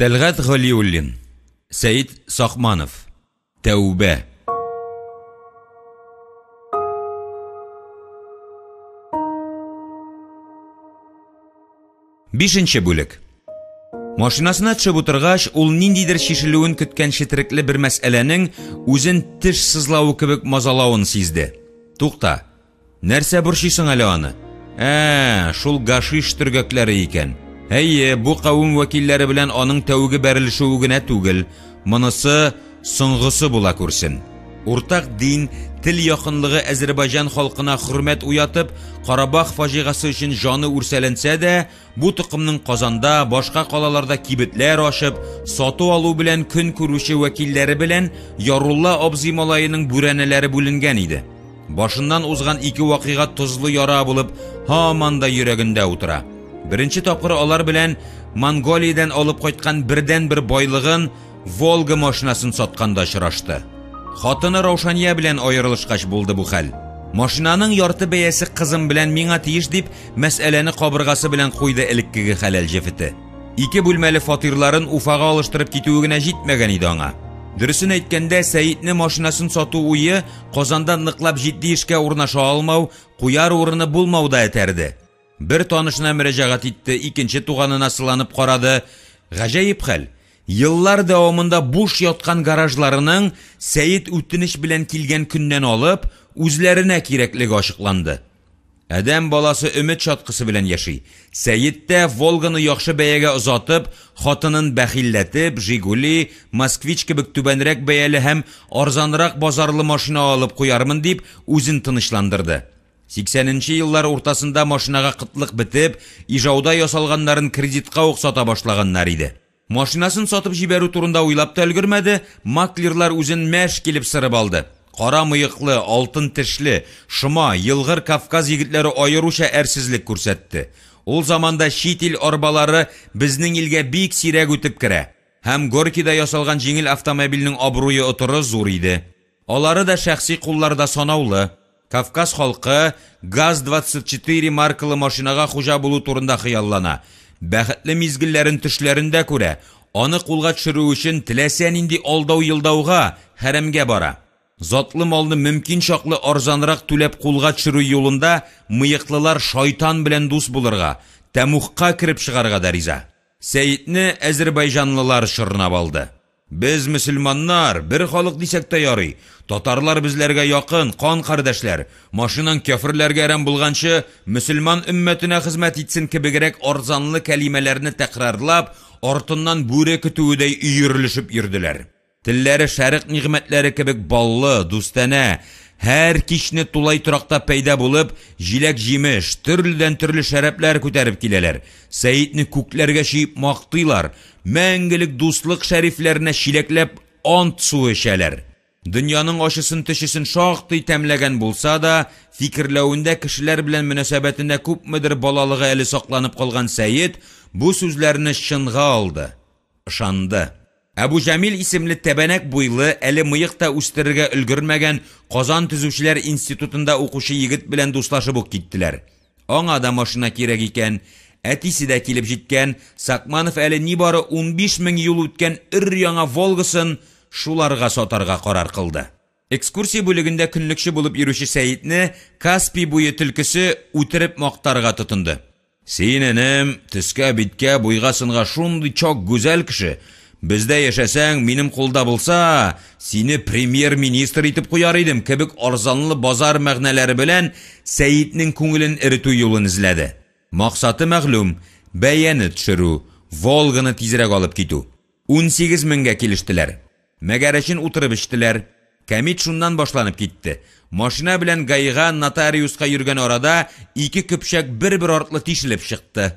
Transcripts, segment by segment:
Тәлгат Галиуллин, Сәйит Сахманов, Тәүбә. Бишенче бүлек. Машинасына төшеп утыргач, ул ниндидер шишелүен көткән четерекле бер мәсьәләнең үзен теш сызлавы кебек мазалавын сизде. Тукта, нәрсә борчыйсың әле аны? Шул гашиш төргәкләре икән. Әйе, бу кавым вәкилләре белән аның тәүге бәрелешүе генә түгел, монысы соңгысы була күрсен. Уртак дин, тел якынлыгы Азәрбайҗан халкына хөрмәт уятып, Карабах фаҗигасы өчен жаны үрсәләнсә дә, бу тукымның Казанда, башка калаларда кибетләр ашып, сату алу белән көн күрүче вәкилләре белән Ярулла абзый малаеның бүрәнәләре бүленгән иде. Башыннан узган ике вакыйга тозлы яра булып, һаман да йөрәгендә утыра. Беренче тапкыр алар белән Монголиядан алып кайткан бердән-бер байлыгын Волга машинасын сатканда очрашты. Хатыны Раушания белән аерылышкач булды бу хәл. Машинаның ярты бәясе кызым белән миңа тиеш дип, мәсьәләне кабыргасы белән куйды элеккеге хәләл җефете. Ике бүлмәле фатирларын Уфага алыштырып китүе генә җитмәгән иде аңа. Дөресен әйткәндә, Сәйитне машинасын сату уе Казанда ныклап җитди эшкә урнаша алмау, куяр урыны булмау да әтәрде. Бер танышына мөрәҗәгать итте, икенче туганына сыланып карады. Гаҗәеп хәл. Йыллар дәвамында буш яткан гаражларының Сәйит үтенеч белән килгән көннән алып, үзләренә кирәклеге ачыкланды. Адәм баласы өмет чаткысы белән яши. Сәйит тә Волганы яхшы бәягә озатып, хатынын бәхилләтеп, Жигули, Москвич кебек түбәнрәк бәяле һәм арзанрак базарлы машина алып куярмын дип, үзен тынычландырды. 80нче еллар уртасында машинага кытлык бетеп, ижауда ясалганнарын кредитка ук сата башлаганнар иде. Машинасын сатып җибәрү турында уйлап та өлгермәде, маклерлар үзен мәш килеп сырып алды. Кара мыеклы, алтын тешле, шома, елгыр Кавказ егетләре аеруча әрсезлек күрсәтте. Ул заманда чит ил арбалары безнең илгә бик сирәк үтеп керә. Һәм Горькийда ясалган җиңел автомобильнең абруе оторы зур иде. Алары да шәхси кулларда санаулы. Кавказ халкы ГАЗ-24 маркалы машинага хуҗа булу турында хыяллана. Бәхетле мизгелләрен төшләрендә күрә, аны кулга төшерү өчен теләсә нинди алдау-йылдауга, хәрәмгә бара. Затлы малны мөмкин чаклы арзанрак түләп кулга төшерү юлында мыеклылар шайтан белән дус булырга, тәмухка кирип чыгарга да риза. Сәйитне Азәрбайҗанлылар чорнап алды. Без мөселманнар, бер халык дисәк тә ярый. Татарлар безләргә якын, кан кардәшләр. Машинан кафирләргә әрәм булганчы, мөселман өммәтенә хезмәт итсен кебегрәк арзанлы кәлимәләрне тәкрарлап, артыннан бүре көтүедәй өйрелешеп йөрделәр. Телләре шәрык нигъмәтләре кебек баллы, дустанә, һәр кичне тулай торакта пәйда булып, җиләк җимеш, төрледән төрле шәрәпләр күтәреп киләләр. Сәйитне күкләргә чиеп мактыйлар, мәңгелек дуслык шәрифләренә чиләкләп ант суы эчәләр. Дөньяның ашысын төшесен шактый тәмләгән булса да, фикерләвендә кешеләр белән мөнәсәбәтендә күпмедер балалыгы әле сакланып калган Сәйит бу сүзләрне чынга алды, ышанды. Әбу Җамил исемле тәбәнәк буйлы, әле мыек та үстерергә өлгермәгән Казан төзүчеләр институтында укучы егет белән дуслашып ук киттеләр. Аңа да машина кирәк икән, әтисе дә килеп җиткән, Сакманов әле нибары 15 мең ел үткән өр-яңа Волгасын шуларга сатарга карар кылды. Экскурсия бүлегендә көнлекче булып йөрүче Сәйитне Каспий буе төлкесе үтереп мактарга тотынды. Синенем, төскә биткә буйга сынга шундый чак гүзәл кеше. Бездә яшәсәң, минем кулда булса, сине премьер-министр итеп куяр идем кебек арзанлы базар мәгънәләре белән Сәйитнең күңелен эретү юлын эзләде. Максаты мәгълүм, бәяне төшерү, Волганы тизрәк алып китү. 18 меңгә килештеләр. Мәгәрәчен утырып эчтеләр. Кәмит шуннан башланып китте. Машина белән гаига нотариуска йөргән арада ике көпчәк бер-бер артлы тишелеп чыкты.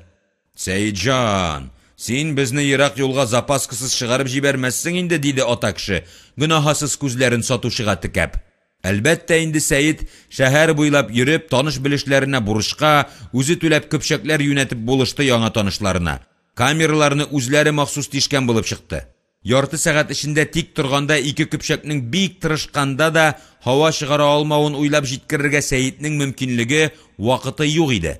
Сәйитҗан, син безне ерак юлга запаскасыз чыгарып җибәрмәссең инде, диде ата кеше, гөнаһсыз күзләрен сатучыга текәп. Әлбәттә инде Сәйит шәһәр буйлап йөреп, таныш-белешләренә бурычка, үзе түләп көпчәкләр юнәтеп булышты яңа танышларына. Камераларны үзләре махсус тишкән булып чыкты. Ярты сәгать эчендә тик торганда ике көпчәкнең бик тырышканда да һава чыгара алмавын уйлап җиткерергә Сәйитнең мөмкинлеге, вакыты юк иде.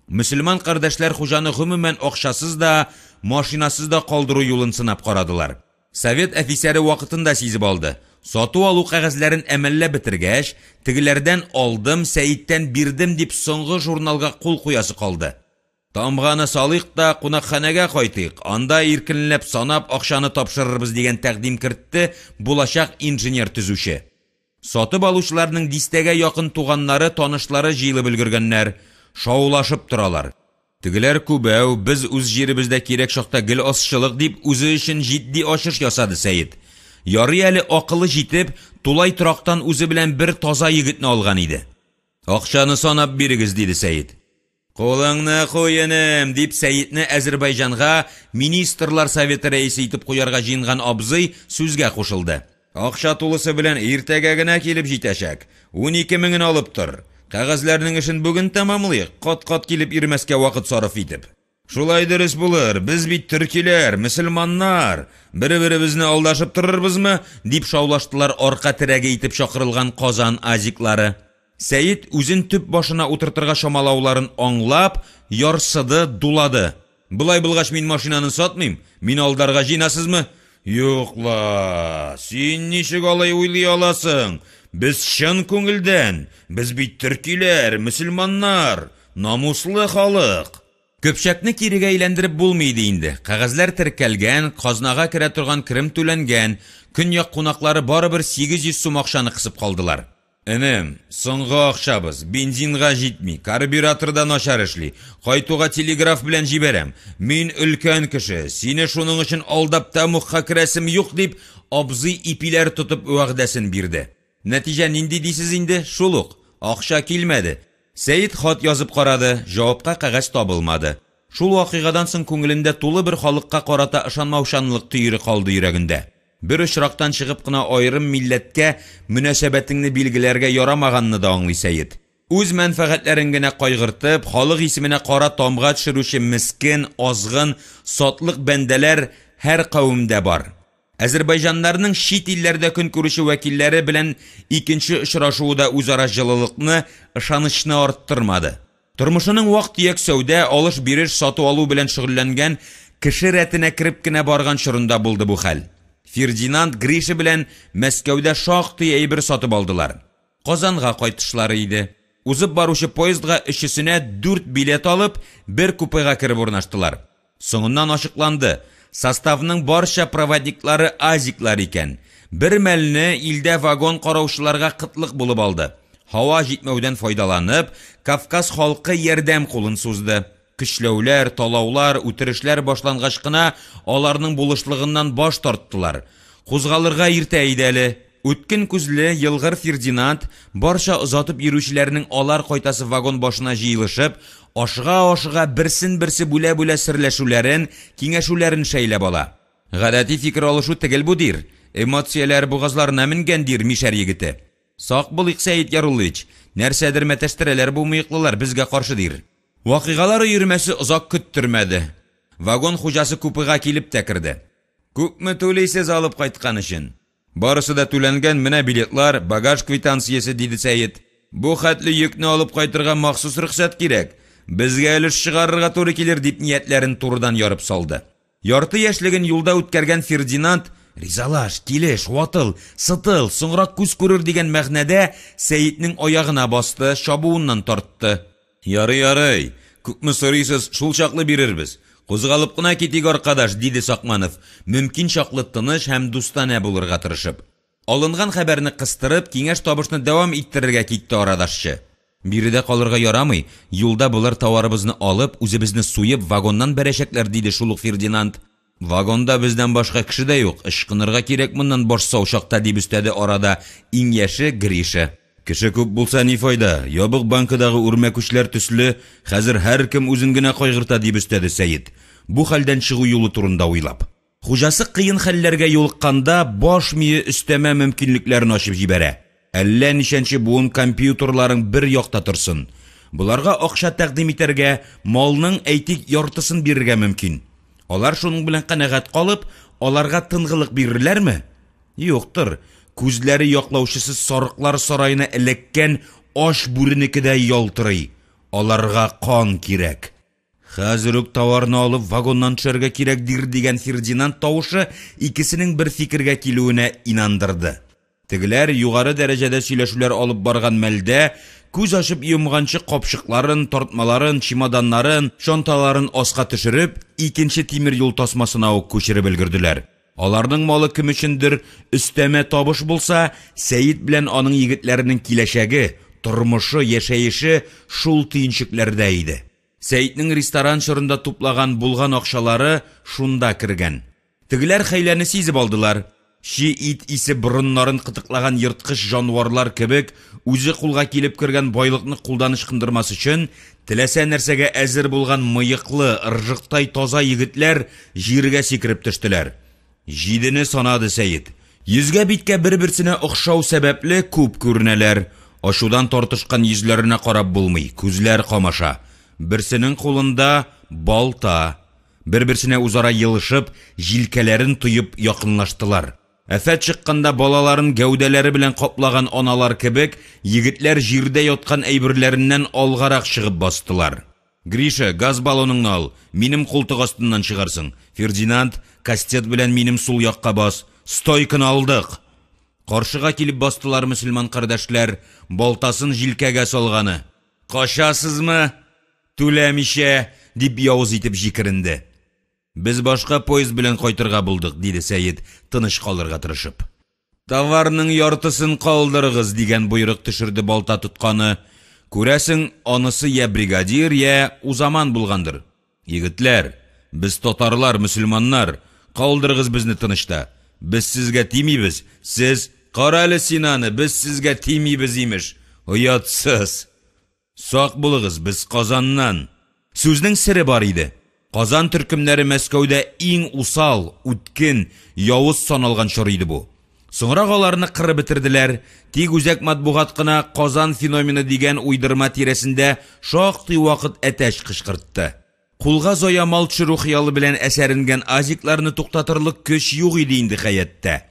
Мөселман кардәшләр хуҗаны гомумән акчасыз да, машинасыз да калдыру юлын сынап карадылар. Совет офицеры вакытында сизеп алды. Сату алу кагазьләрен әмәлләп бетергәч, тегеләрдән алдым, Сәйиттән бирдем дип соңгы журналга кул куясы калды. Тамганы салыйк та кунакханәгә кайтыйк, анда иркенләп санап акчаны тапшырырбыз дигән тәкъдим кертте булачак инженер төзүче. Сатып алучыларның дистәгә якын туганнары, танышлары җыелып өлгергәннәр, шаулашып торалар. Тегеләр күбәү, без үз җиребездә кирәк чакта гел асчылык дип үзе өчен җитди ачыш ясады Сәйит. Ярый әле акылы җитеп, тулай торактан үзе белән бер таза егетне алган иде. Акчаны санап бирегез диде Сәйит. Кулыңны куеным дип Сәйитне Азәрбайҗанга министрлар советы рәисе итеп куярга җыенган абзый сүзгә кушылды. Акча тулысы белән иртәгә генә килеп җитәчәк. 12 меңен алып тор. Кагазьләрнең эшен бүген тәмамлыйк, кат-кат килеп ирмәскә вакыт сарыф итеп. Шулай дөрес булыр, без бит төркиләр, мөселманнар, бер-беребезне алдашып торырбызмы, дип шаулаштылар арка терәге итеп чакырылган Казан азиклары. Сәйит үзен төп башына утыртырга шамалауларын аңлап, ярсыды, дулады. Булай булгач мин машинаны сатмыйм, мин алдарга җыйнасызмы? Юкла, син ничек алай уйлый аласың? Без чын күңелдән, без бит төркиләр, мөселманнар, намуслы халык. Көпчәкне кирегә әйләндереп булмыйды инде. Кагазьләр теркәлгән, казнага керә торган керем түләнгән, көньяк кунаклары барыбер 800 сум акчаны кысып калдылар. Энем, соңгы акчабыз, бензинга җитми, карбюраторда начар эшли, кайтуга телеграф белән җибәрәм. Мин өлкән кеше, сине шуның өчен алдап тәмугка керәсем юк дип, абзый ипиләр тотып вәгъдәсен бирде. Нәтиҗә нинди дисез инде? Шул ук, акча килмәде. Сәйит хат язып карады, җавапка кагаз табылмады. Шул вакыйгадан соң күңелендә тулы бер халыкка карата ышанмаучанлык төйре калды йөрәгендә. Бер очрактан чыгып кына айрым милләткә мөнәсәбәтеңне билгеләргә ярамаганны да аңлый Сәйит. Үз мәнфәгатьләрен генә кайгыртып, халык исеменә кара тамга төшерүче мискин, азгын, сатлык бәндәләр һәр кавымдә бар. Азәрбайҗаннарның чит илләрдә көн күрүче вәкилләре белән икенче очрашууда үзара җылылыкны, ышанычны арттырмады. Тормышының вак-төяк сәүдә, алыш-биреш, сату алу белән шөгыльләнгән кеше рәтенә кирип кенә барган чорында булды бу хәл. Фердинанд Гриша белән Мәскәүдә шактый әйбер сатып алдылар. Казанга кайтышлары иде. Узып баручы поездга өчесенә 4 билет алып, бер купега кирип урнаштылар. Соңыннан ачыкланды. Составның барча проводниклары азиклар икән. Бер мәлне илдә вагон караучыларга кытлык булып алды. Һава җитмәүдән файдаланып, Кавказ халкы ярдәм кулын сузды. Көчләүләр, талаулар, үтерешләр башлангач кына аларның булышлыгыннан баш тарттылар. Кузгалырга иртә иде әле. Үткен күзле елгыр Фердинанд барча озатып йөрүчеләрнең алар кайтасы вагон башына җыелышып, ашыга-ашыга берсен-берсе бүлә-бүлә серләшүләрен, киңәшүләрен шәйләп ала. Гадәти фикер алышу тегел бу дир. Эмоцияләр бугазларына менгән дир мишәр егете. Сак булыйк, Сәйит Яруллович, нәрсәдер мәтәштерәләр бу мыеклылар безгә каршы дир. Вакыйгалар йөрмәсе озак көттермәде. Вагон хуҗасы купега килеп тә керде. Күпме түләйсез алып кайткан өчен? Барысы да түләнгән, менә билетлар, багаж квитанциясе, диде Сәйит. Бу хәтле йөкне алып кайтырга махсус рөхсәт кирәк. Безгә өлеш чыгарырга туры килер дип ниятләрен турыдан ярып салды. Ярты яшьлеген юлда үткәргән Фердинанд ризалаш, килеш, ватыл, сытыл, соңрак күз күрер дигән мәгънәдә Сәйитнең аягына басты, чабуыннан тартты. Ярый, күпме сорыйсыз, шул чаклы бирербез. Кузгалып кына китик, аркадаш, диде Сакманов, мөмкин чаклы тыныч һәм дустана булырга тырышып. Алынган хәбәрне кыстырып, киңәш табышны дәвам иттерергә китте арадашчы. Биредә калырга ярамый, юлда булар товарыбызны алып, үзебезне суеп, вагоннан бәрәчәкләр, диде шулык Фердинанд. Вагонда бездән башка кеше дә юк, ышкынырга кирәк моннан баш саучакта, дип өстәде арада иң яше Гриша. Кеше күп булса ни файда, ябык банкадагы үрмәкүчләр төсле, хәзер һәр кем үзен генә кайгырта, дип өстәде Сәйит. Бу хәлдән чыгу юлы турында уйлап. Хуҗасы кыен хәлләргә юлыкканда баш мие өстәмә мөмкинлекләрен ачып җибәрә. Әллә ничәнче буын компьютерларын бер якта торсын. Буларга акча тәкъдим итәргә, малның әйтик яртысын бирергә мөмкин. Алар шуның белән канәгать калып, аларга тынгылык бирерләрме? Юктыр. Күзләре яклаучысыз сарыклар сарайына эләккән аш бүренекедәй ялтырый. Аларга кан кирәк. Хәзер үк товарны алып вагоннан төшәргә кирәк дигән Фердинанд тавышы икесенең бер фикергә килүенә инандырды. Тегеләр югары дәрәҗәдә сөйләшүләр алып барган мәлдә күз ачып йомганчы капшыкларын, тартмаларын, чемоданнарын, чанталарын аска төшереп, икенче тимер юл тасмасына ук күчереп өлгерделәр. Аларның малы кем өчендер өстәмә табыш булса, Сәйид белән аның егетләренең киләчәге, тормышы, яшәеше шул тыйнчыкларда иде. Сәйиднең ресторан чорында туплаган булган акчалары шунда кергән. Тегеләр хәйләне сизеп алдылар. Ши ит исе борыннарын кытыклаган йырткыч жанварлар кебек, үзе кулга килеп кергән байлыкны кулдан ычкындырмас өчен, теләсә нәрсәгә әзер булган мыеклы, ыржыктай таза егетләр җиргә сикереп төштеләр. 7-не санады Сәйид. 100-гә биткә бер-берсенә охшау сәбәпле күп күренәләр. Ашудан тартышкан йөзләренә карап булмый, күзләр камаша. Берсенең кулында балта. Бер-берсенә үзара йылышып, җилкәләрен туеп якынлаштылар. Афәт чыкканда балаларын гәүдәләре белән каплаган аналар кебек, егетләр җирдә яткан әйберләреннән алгарак чыгып бастылар. Гриша, газ баллоныңны ал, минем култык астыннан чыгарсың. Фердинанд, кастет белән минем сул якка бас. Стойканы алдык. Каршыга килеп бастылар мөселман кардәшләр, балтасын җилкәгә салганы. Качасызмы? Түләмичә, дип явыз итеп җикеренде. Без башка поезд белән кайтырга булдык, диде Сәйид, тыныч калырга тырышып. Товарның яртысын калдырыгыз, дигән буйрык төшерде балта тотканы. Күрәсең, анысы я бригадир, я узаман булгандыр. Егетләр, без татарлар, мөселманнар, калдырыгыз безне тынычта. Без сезгә тимибез, сез кара әле синаны, без сезгә тимибез имеш. Уятсыз. Сак булыгыз, без Казаннан. Сүзнең сире бар иде. Казан төркемнәре Мәскәүдә иң усал, үткен, явыз саналган чор иде бу. Соңрак аларны кырып бетерделәр. Тик үзәк матбугат кына Казан феномены дигән уйдырма тирәсендә шактый вакыт әтәч кычкыртты. Кулга заямал төшерү хыялы белән әсәренгән азикларны туктатырлык көч юк иде инде хәятта.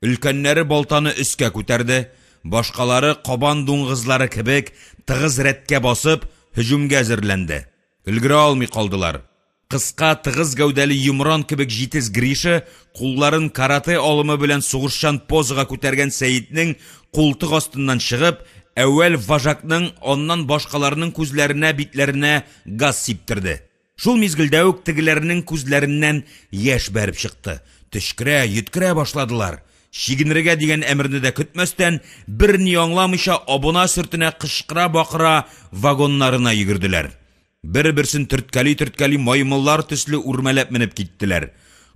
Өлкәннәре балтаны өскә күтәрде, башкалары кабан дуңгызлары кебек тыгыз рәткә басып, һөҗүмгә әзерләнде. Өлгерә алмый калдылар. Кыска тыгыз гәүдәле йомран кебек җитез Гриша кулларын карате алымы белән сугышчан позага күтәргән Сәйиднең култык астыннан чыгып, әүвәл вожакның, аннан башкаларның күзләренә, битләренә газ сиптерде. Шул мизгелдә үк тегеләрнең күзләреннән яшь бәреп чыкты. Төшкерә, йөткерә башладылар. Шигенергә дигән әмерне дә көтмәстән, берни аңламыйча абына сөртенә кычкыра-бакыра вагоннарына йөгерделәр. Бер-берсен төрткәли маймыллар төсле үрмәләп менеп киттеләр.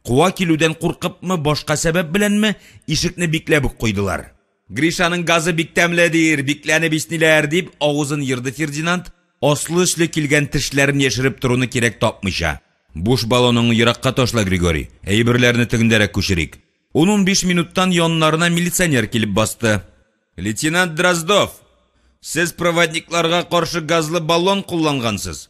Куа килүдән куркыпмы, башка сәбәп беләнме, ишекне бикләп үк куйдылар. Гришаның газы бик тәмләдер, бикләне бисниләр, дип авызын йырды Фердинанд, аслы-өсле килгән тешләрен яшереп торуны кирәк тапмыйча. Буш баллоныңны еракка ташла, Григорий. Әйберләрне тегендәрәк күчерик. 10-15 минуттан яннарына милиционер килеп басты. Лейтенант Дроздов, сез проводникларга каршы газлы баллон куллангансыз.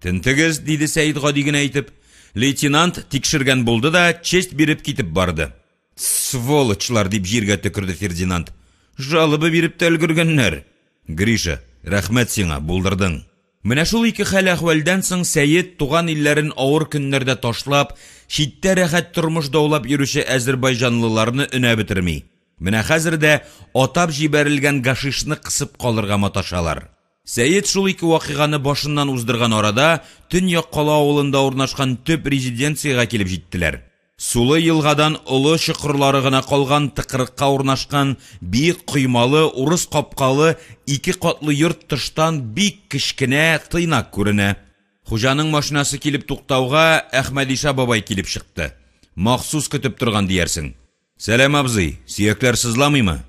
Тентегез, диде Сәйид гади генә әйтеп. Лейтенант тикшергән булды да честь биреп китеп барды. Сволочлар, дип җиргә төкерде Фердинанд. Жалобы биреп тә өлгергәннәр. Гриша, рәхмәт сиңа, булдырдың. Менә шул ике хәл әхвәлдән соң Сәйид туган илләрен авыр көннәрдә ташлап, читтә рәхәт тормыш даулап йөрүче әзербайҗанлыларны өнә бетерми. Менә хәзер дә атап җибәрелгән гашишны кысып калырга маташалар. Сәйид шул ике вакыйганы башыннан уздырган арада Төньяк кала авылында урнашкан төп резиденцияга килеп җиттеләр. Сулы елгадан олы чокырлары гына калган тыкрыкка урнашкан бик кыймалы, урыс капкалы, ике катлы йорт тыштан бик кечкенә, тыйнак күренә. Хуҗаның машинасы килеп туктауга Әхмәдиша бабай килеп чыкты. Махсус көтеп торган диярсең. Сәлам абзый, сөякләр сызламыймы?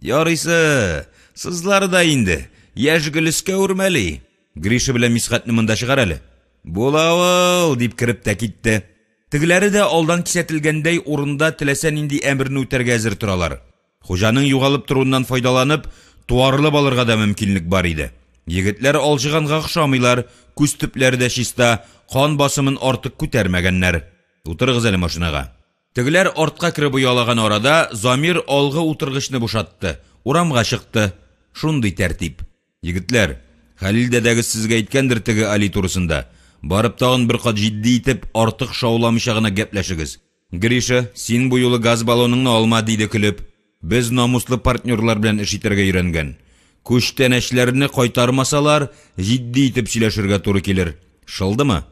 Ярыйсы, сызлары да инде. Яшь гөлескә үрмәли. Гриша белән Мисхәтне монда чыгар әле. Булавыл, дип кирип тә китте. Тегеләре дә алдан кисәтелгәндәй урында теләсә нинди әмерне үтәргә әзер торалар. Хуҗаның югалып торуыннан файдаланып, туарлы балырга да мөмкинлек бар иде. Егетләр алҗыганга охшамыйлар, күз төпләре дә чиста, кан басымын артык күтәрмәгәннәр. Утырыгыз әле машинага. Тегеләр артка киреп уялаган арада Замир алгы утыргычны бушатты, урамга чыкты. Шундый тәртип. Егетләр, Хәлил дәдәгез сезгә әйткәндер теге Али турысында. Барып тагын бер кат җитди итеп, артык шауламыйча гына гәпләшегез. Гриша, син бу юлы газ баллоныңны алма, диде көлеп. Без намуслы партнерлар белән эш итәргә өйрәнгән. Күчтәнәчләрне кайтармасалар, җитди итеп сөйләшергә туры килер. Шылдымы?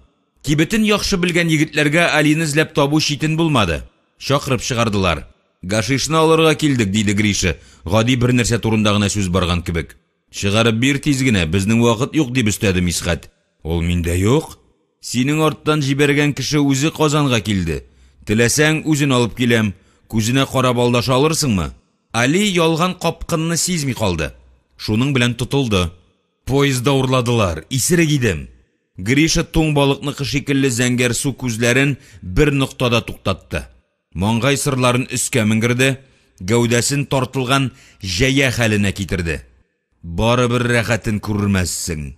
Кибетен яхшы белгән егетләргә Алины эзләп табу читен булмады. Чакырып чыгардылар. Гашишны алырга килдек, диде Гриша, гади бер нәрсә турында гына сүз барган кебек. Чыгарып бир тиз генә, безнең вакыт юк, дип өстәде Мисхәт. Ул миндә юк. Синең арттан җибәргән кеше үзе Казанга килде. Теләсәң үзен алып киләм, күзенә карап алдаша алырсыңмы? Али ялган капкынны сизми калды. Шуның белән тотылды. Поездда урладылар, исерек идем. Гриша туң балыкныкы шикелле зәңгәр су күзләрен бер ноктада туктатты. Маңгай сырларын өскә менгерде, гәүдәсен тартылган җәя хәленә китерде. Барыбер рәхәтен күрмәссең.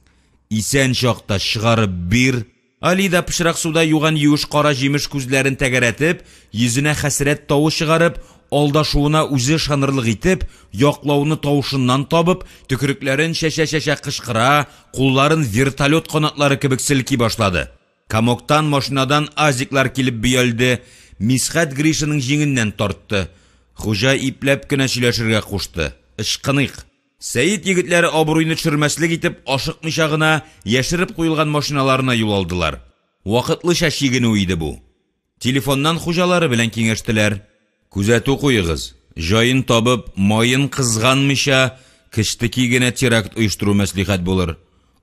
Исән чакта чыгарып бир. Али да пычрак суда юган юеш кара җимеш күзләрен тәгәрәтеп, йөзенә хәсрәт тавыш чыгарып, алдашуына үзе шанырлык итеп, яклауны тавышыннан табып, төкерекләрен шәшә-шәшә кычкыра, кулларын вертолет канатлары кебек селки башлады. Камоктан машинадан азиклар килеп биялде. Мисхәт Гришаның җиңеннән тартты. Хуҗа ипләп кенә сөйләшергә кушты. Ышкынык. Сәйит егетләре абруйны төшермәслек итеп, ашыкмыйча гына яшереп куелган машиналарына юл алдылар. Вакытлыча чигенү иде бу. Телефоннан хуҗалары белән киңәштеләр. Күзәтү куйыгыз. Җаен табып, майын кызганмыйча, киштеки генә теракт оештыру мәслихәт булыр.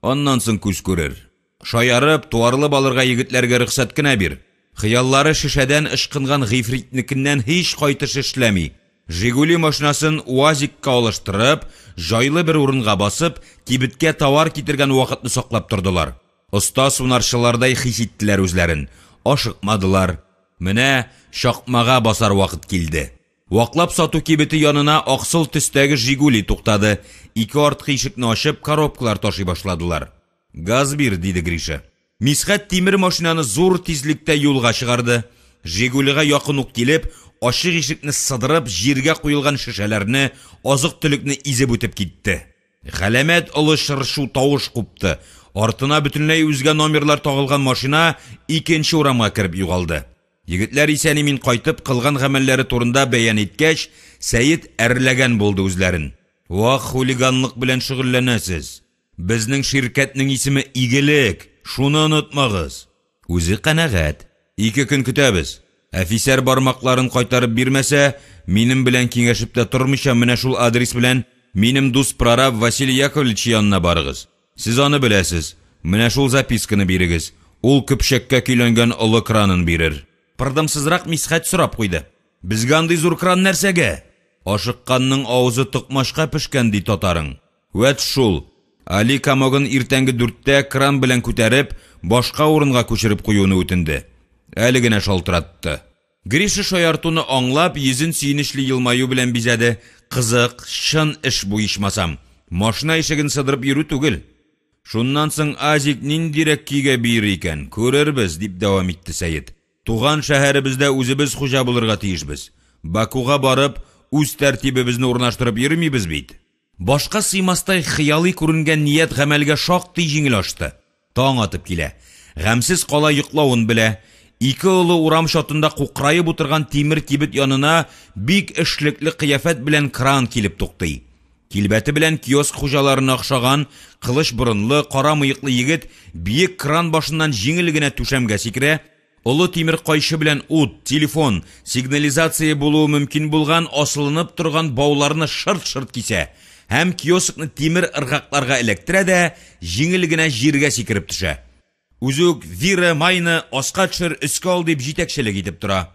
Аннан соң күз күрер. Шаярып, туарлы балырга егетләргә рөхсәт кенә бир. Хыяллары шишәдән ышкынган гыйфритникеннән һич кайтыш эшләми. Жигули машинасын УАЗикка алыштырып, жайлы бер урынга басып, кибеткә товар китергән вакытны саклап тордылар. Оста сунарчылардай хис иттеләр үзләрен. Ашыкмадылар. Менә шакмага басар вакыт килде. Ваклап сату кибете янына аксыл төстәге Жигули туктады. Ике арткы ишекне ачып, коробкалар ташый башладылар. Газ бир, диде Гриша. Мисхәт тимер машинаны зур тизлектә юлга чыгарды. Жигулига якын ук килеп, ачык ишекне сыдырып, җиргә куелган шешәләрне, азык-төлекне изеп үтеп китте. Галәмәт олы шыршу тавыш купты. Артына бөтенләй үзгә номерлар тагылган машина икенче урамга кирип югалды. Егетләр исән-имин кайтып кылган гамәлләре турында бәян иткәч, Сәйит әрләгән булды үзләрен. Вах, хулиганлык белән шөгыльләнәсез. Безнең ширкәтнең исеме Игелек. Шуны онытмагыз. Үзе канәгать. 2 көн көтәбез. Әфисәр бармакларын кайтарып бирмәсә, минем белән киңәшеп тә тормыйча менә шул адрес белән минем дус прораб Василий Яковлевич янына барыгыз. Сез аны беләсез. Менә шул записканы бирегез. Ул көпшәккә көйләнгән олы кранын бирер. Пырдымсызрак Мисхәт сорап куйды. Безгә андый зур кран нәрсәгә? Ашыкканның авызы токмашка пешкән, ди татарың. Вәт шул. Али Камогын иртәнге 4-тә кран белән күтәреп, башка урынга күчереп куюны үтенде. Әле генә шалтыратты. Гриша шаяртуны аңлап, йөзен сөенечле елмаю белән бизәде. Кызык, шын эш бу ичмасам. Машина ишеген сыдырып йөрү түгел. Шуннан соң Азик ниндирәк көйгә бир икән, күрербез, дип дәвам итте Сәйит. Туган шәһәребездә үзебез хуҗа булырга тиешбез. Бакуга барып, үз тәртибебезне урнаштырып йөрмибез бит. Башка сыймастай хыялый күренгән ният гамәлгә шактый җиңел ашты. Таң атып килә. Гамсез кала йоклавын белә. 2 улы урам шатында кукрайып утырган тимер кибет янына бик эшлекле кыяфәт белән кран килеп туктый. Килбәте белән киоск хуҗаларына охшаган, кылыч борынлы, кара мыеклы егет биек кран башыннан җиңел генә түшәмгә сикерә. Олы тимер кайшы белән ут, телефон, сигнализация булуы мөмкин булган асылынып торган бауларны шырт-шырт кисә. Һәм киоскны тимер ыргакларга электерә дә җиңел генә җиргә сикереп төшә. Үзүк Вира майны аска төшер, өскә ал дип җитәкчелек итеп тора.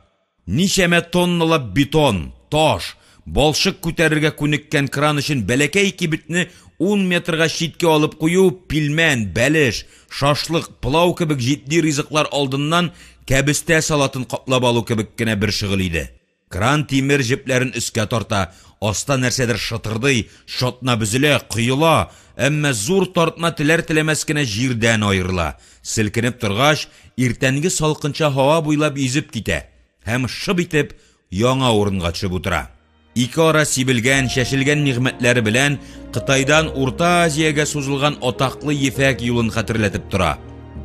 Ничәмә тонналап бетон, таш, балшык күтәрергә күнеккән кран өчен бәләкәй кибетне 10 метрга читкә алып кую, пилмән, бәлеш, шашлык, пылау кебек җитди ризыклар алдыннан кәбестә салатын каплап алу кебек кенә бер шөгыль иде. Кран тимер җепләрен өскә тарта, аста нәрсәдер шытырдый, шатна бүзелә, кыйыла, әмма зур тартма теләр-теләмәс кенә җирдән аерыла. Селкенеп торгач, иртәнге салкынча һава буйлап йөзеп китә, һәм шып итеп яңа урынга төшеп утыра. Ике ара сибелгән, шәшелгән нигъмәтләре белән Кытайдан Урта Азиягә сузылган атаклы ефәк юлын хәтерләтеп тора.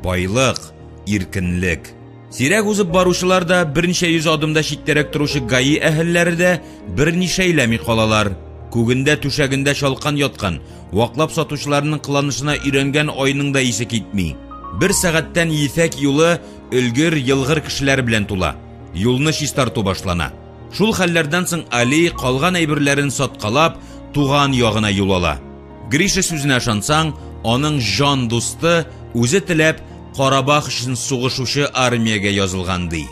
байлык, иркенлек. Сирәк узып баручылар да берничә йөз адымда читтәрәк торучы гаи әһелләре дә берничә эйләми калалар. Күгендә түшәгендә шалкан яткан, ваклап сатучыларның кыланышына өйрәнгән айның да исе китми. Бер сәгатьтән ефәк юлы өлгер йылгыр кешеләр белән тула. Юлны чистарту башлана. Шул хәлләрдән соң Али калган әйберләрен саткалап туган ягына юл ала. Гриша сүзенә ышансаң, аның жан дусты үзе теләп Карабах өчен сугышучы армиягә язылган ди.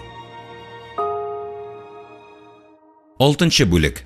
6-нчы бүлек.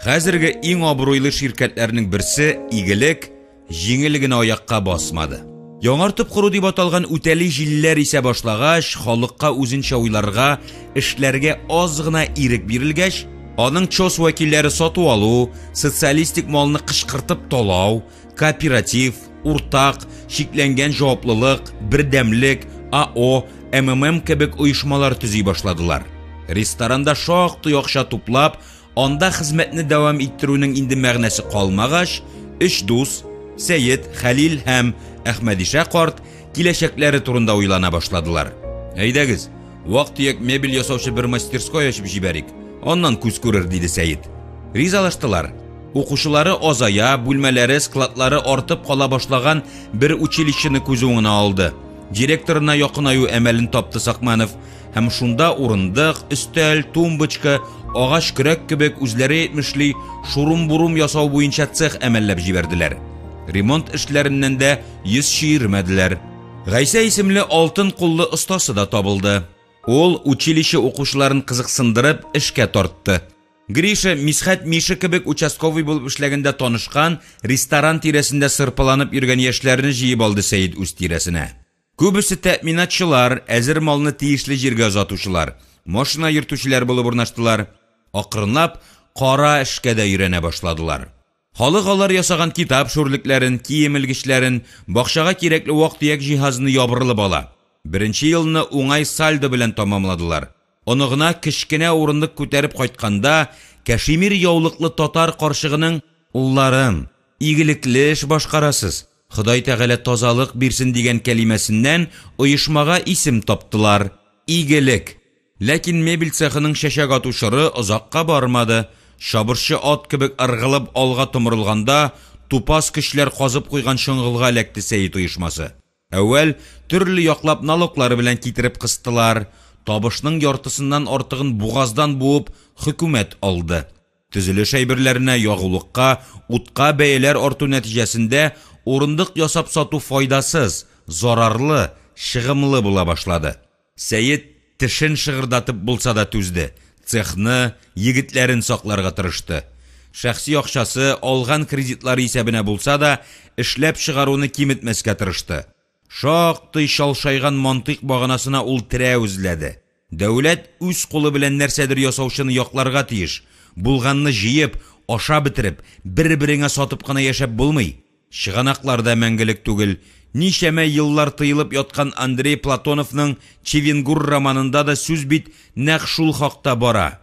Хәзерге иң абруйлы ширкәтләрнең берсе игелек җиңел генә аякка басмады. Яңартып кору дип аталган үтәли җилләр исә башлагач, халыкка үзенчә уйларга, эшләргә аз гына ирек бирелгәч, аның чос вәкилләре сату алу, социалистик малны кышкыртып талау, кооператив, уртак, шикләнгән җаваплылык, бердәмлек, АО, МММ кебек оешмалар төзи башладылар. Ресторанда шактый акча туплап, анда хезмәтне дәвам иттерүнең инде мәгънәсе калмагач, өч дус, Сәйет, Хәлил һәм Әхмәдишә карт киләчәкләре турында уйлана башладылар. Әйдәгез, вак-төяк мебель ясаучы бер мастерской ачып җибәрик. Аннан күз күрер, диде Сәйет. Ризалаштылар. Укучылары азая, бүлмәләре, складлары артып кала башлаган бер училищены күз уңына алды. Директорына якынаю әмәлен тапты Сакманов, һәм шунда урындык, өстәл, тумбочка, агач көрәк кебек үзләре әйтмешли шурум-бурум ясау буенча цех әмәлләп җибәрделәр. Ремонт эшләреннән дә йөз чиермәделәр. Гайса исемле алтын куллы остасы да табылды. Ул училище укучыларын кызыксындырып эшкә тартты. Гриша Мисхәт Миша кебек участковый булып эшләгәндә танышкан, ресторан тирәсендә сырпаланып йөргән яшьләрне җыеп алды Сәйит үз тирәсенә. Күбесе тәэминатчылар, әзер малны тиешле җиргә озатучылар, машина йөртүчеләр булып урнаштылар. Акрынлап кара эшкә дә өйрәнә башладылар. Халык алар ясаган китап шүрлекләрен, кием илгечләрен, бакчага кирәкле вак-төяк җиһазны ябырылып ала. Беренче елны уңай сальдо белән тамамладылар. Оны гына кечкенә урындык күтәреп кайтканда, Кашемир яулыклы татар каршыгының "Улларым, игелекле эш башкарасыз. Ходай Тәгалә тазалык бирсен" дигән кәлимәсеннән оешмага исем таптылар. Игелек. Ләкин мебель цехының шәшәк атучыры озакка бармады. Шабырчы ат кебек ыргылып алга томырылганда, тупас кешеләр казып куйган шыңгылга эләкте Сәйит оешмасы. Әүвәл төрле яклап налоглары белән китереп кыстылар. Табышның яртысыннан артыгын бугаздан буып хөкүмәт алды. Төзелеш әйберләренә ягулыкка, утка бәяләр арту нәтиҗәсендә урындык ясап сату файдасыз, зарарлы, чыгымлы була башлады. Сәйит тешен шыгырдатып булса да түзде. Цехны, егетләрен сакларга тырышты. Шәхси акчасы алган кредитлары исәбенә булса да, эшләп чыгаруны киметмәскә тырышты. Шактый шалшайган мантык баганасына ул терә үзләде. Дәүләт үз кулы белән нәрсәдер ясаучыны якларга тиеш. Булганны җыеп, аша бетереп, бер-береңә сатып кына яшәп булмый. Чыганаклар да мәңгелек түгел. Ничәмә еллар тыелып яткан Андрей Платоновның Чевенгур романында да сүз бит нәкъ шул хакта бара.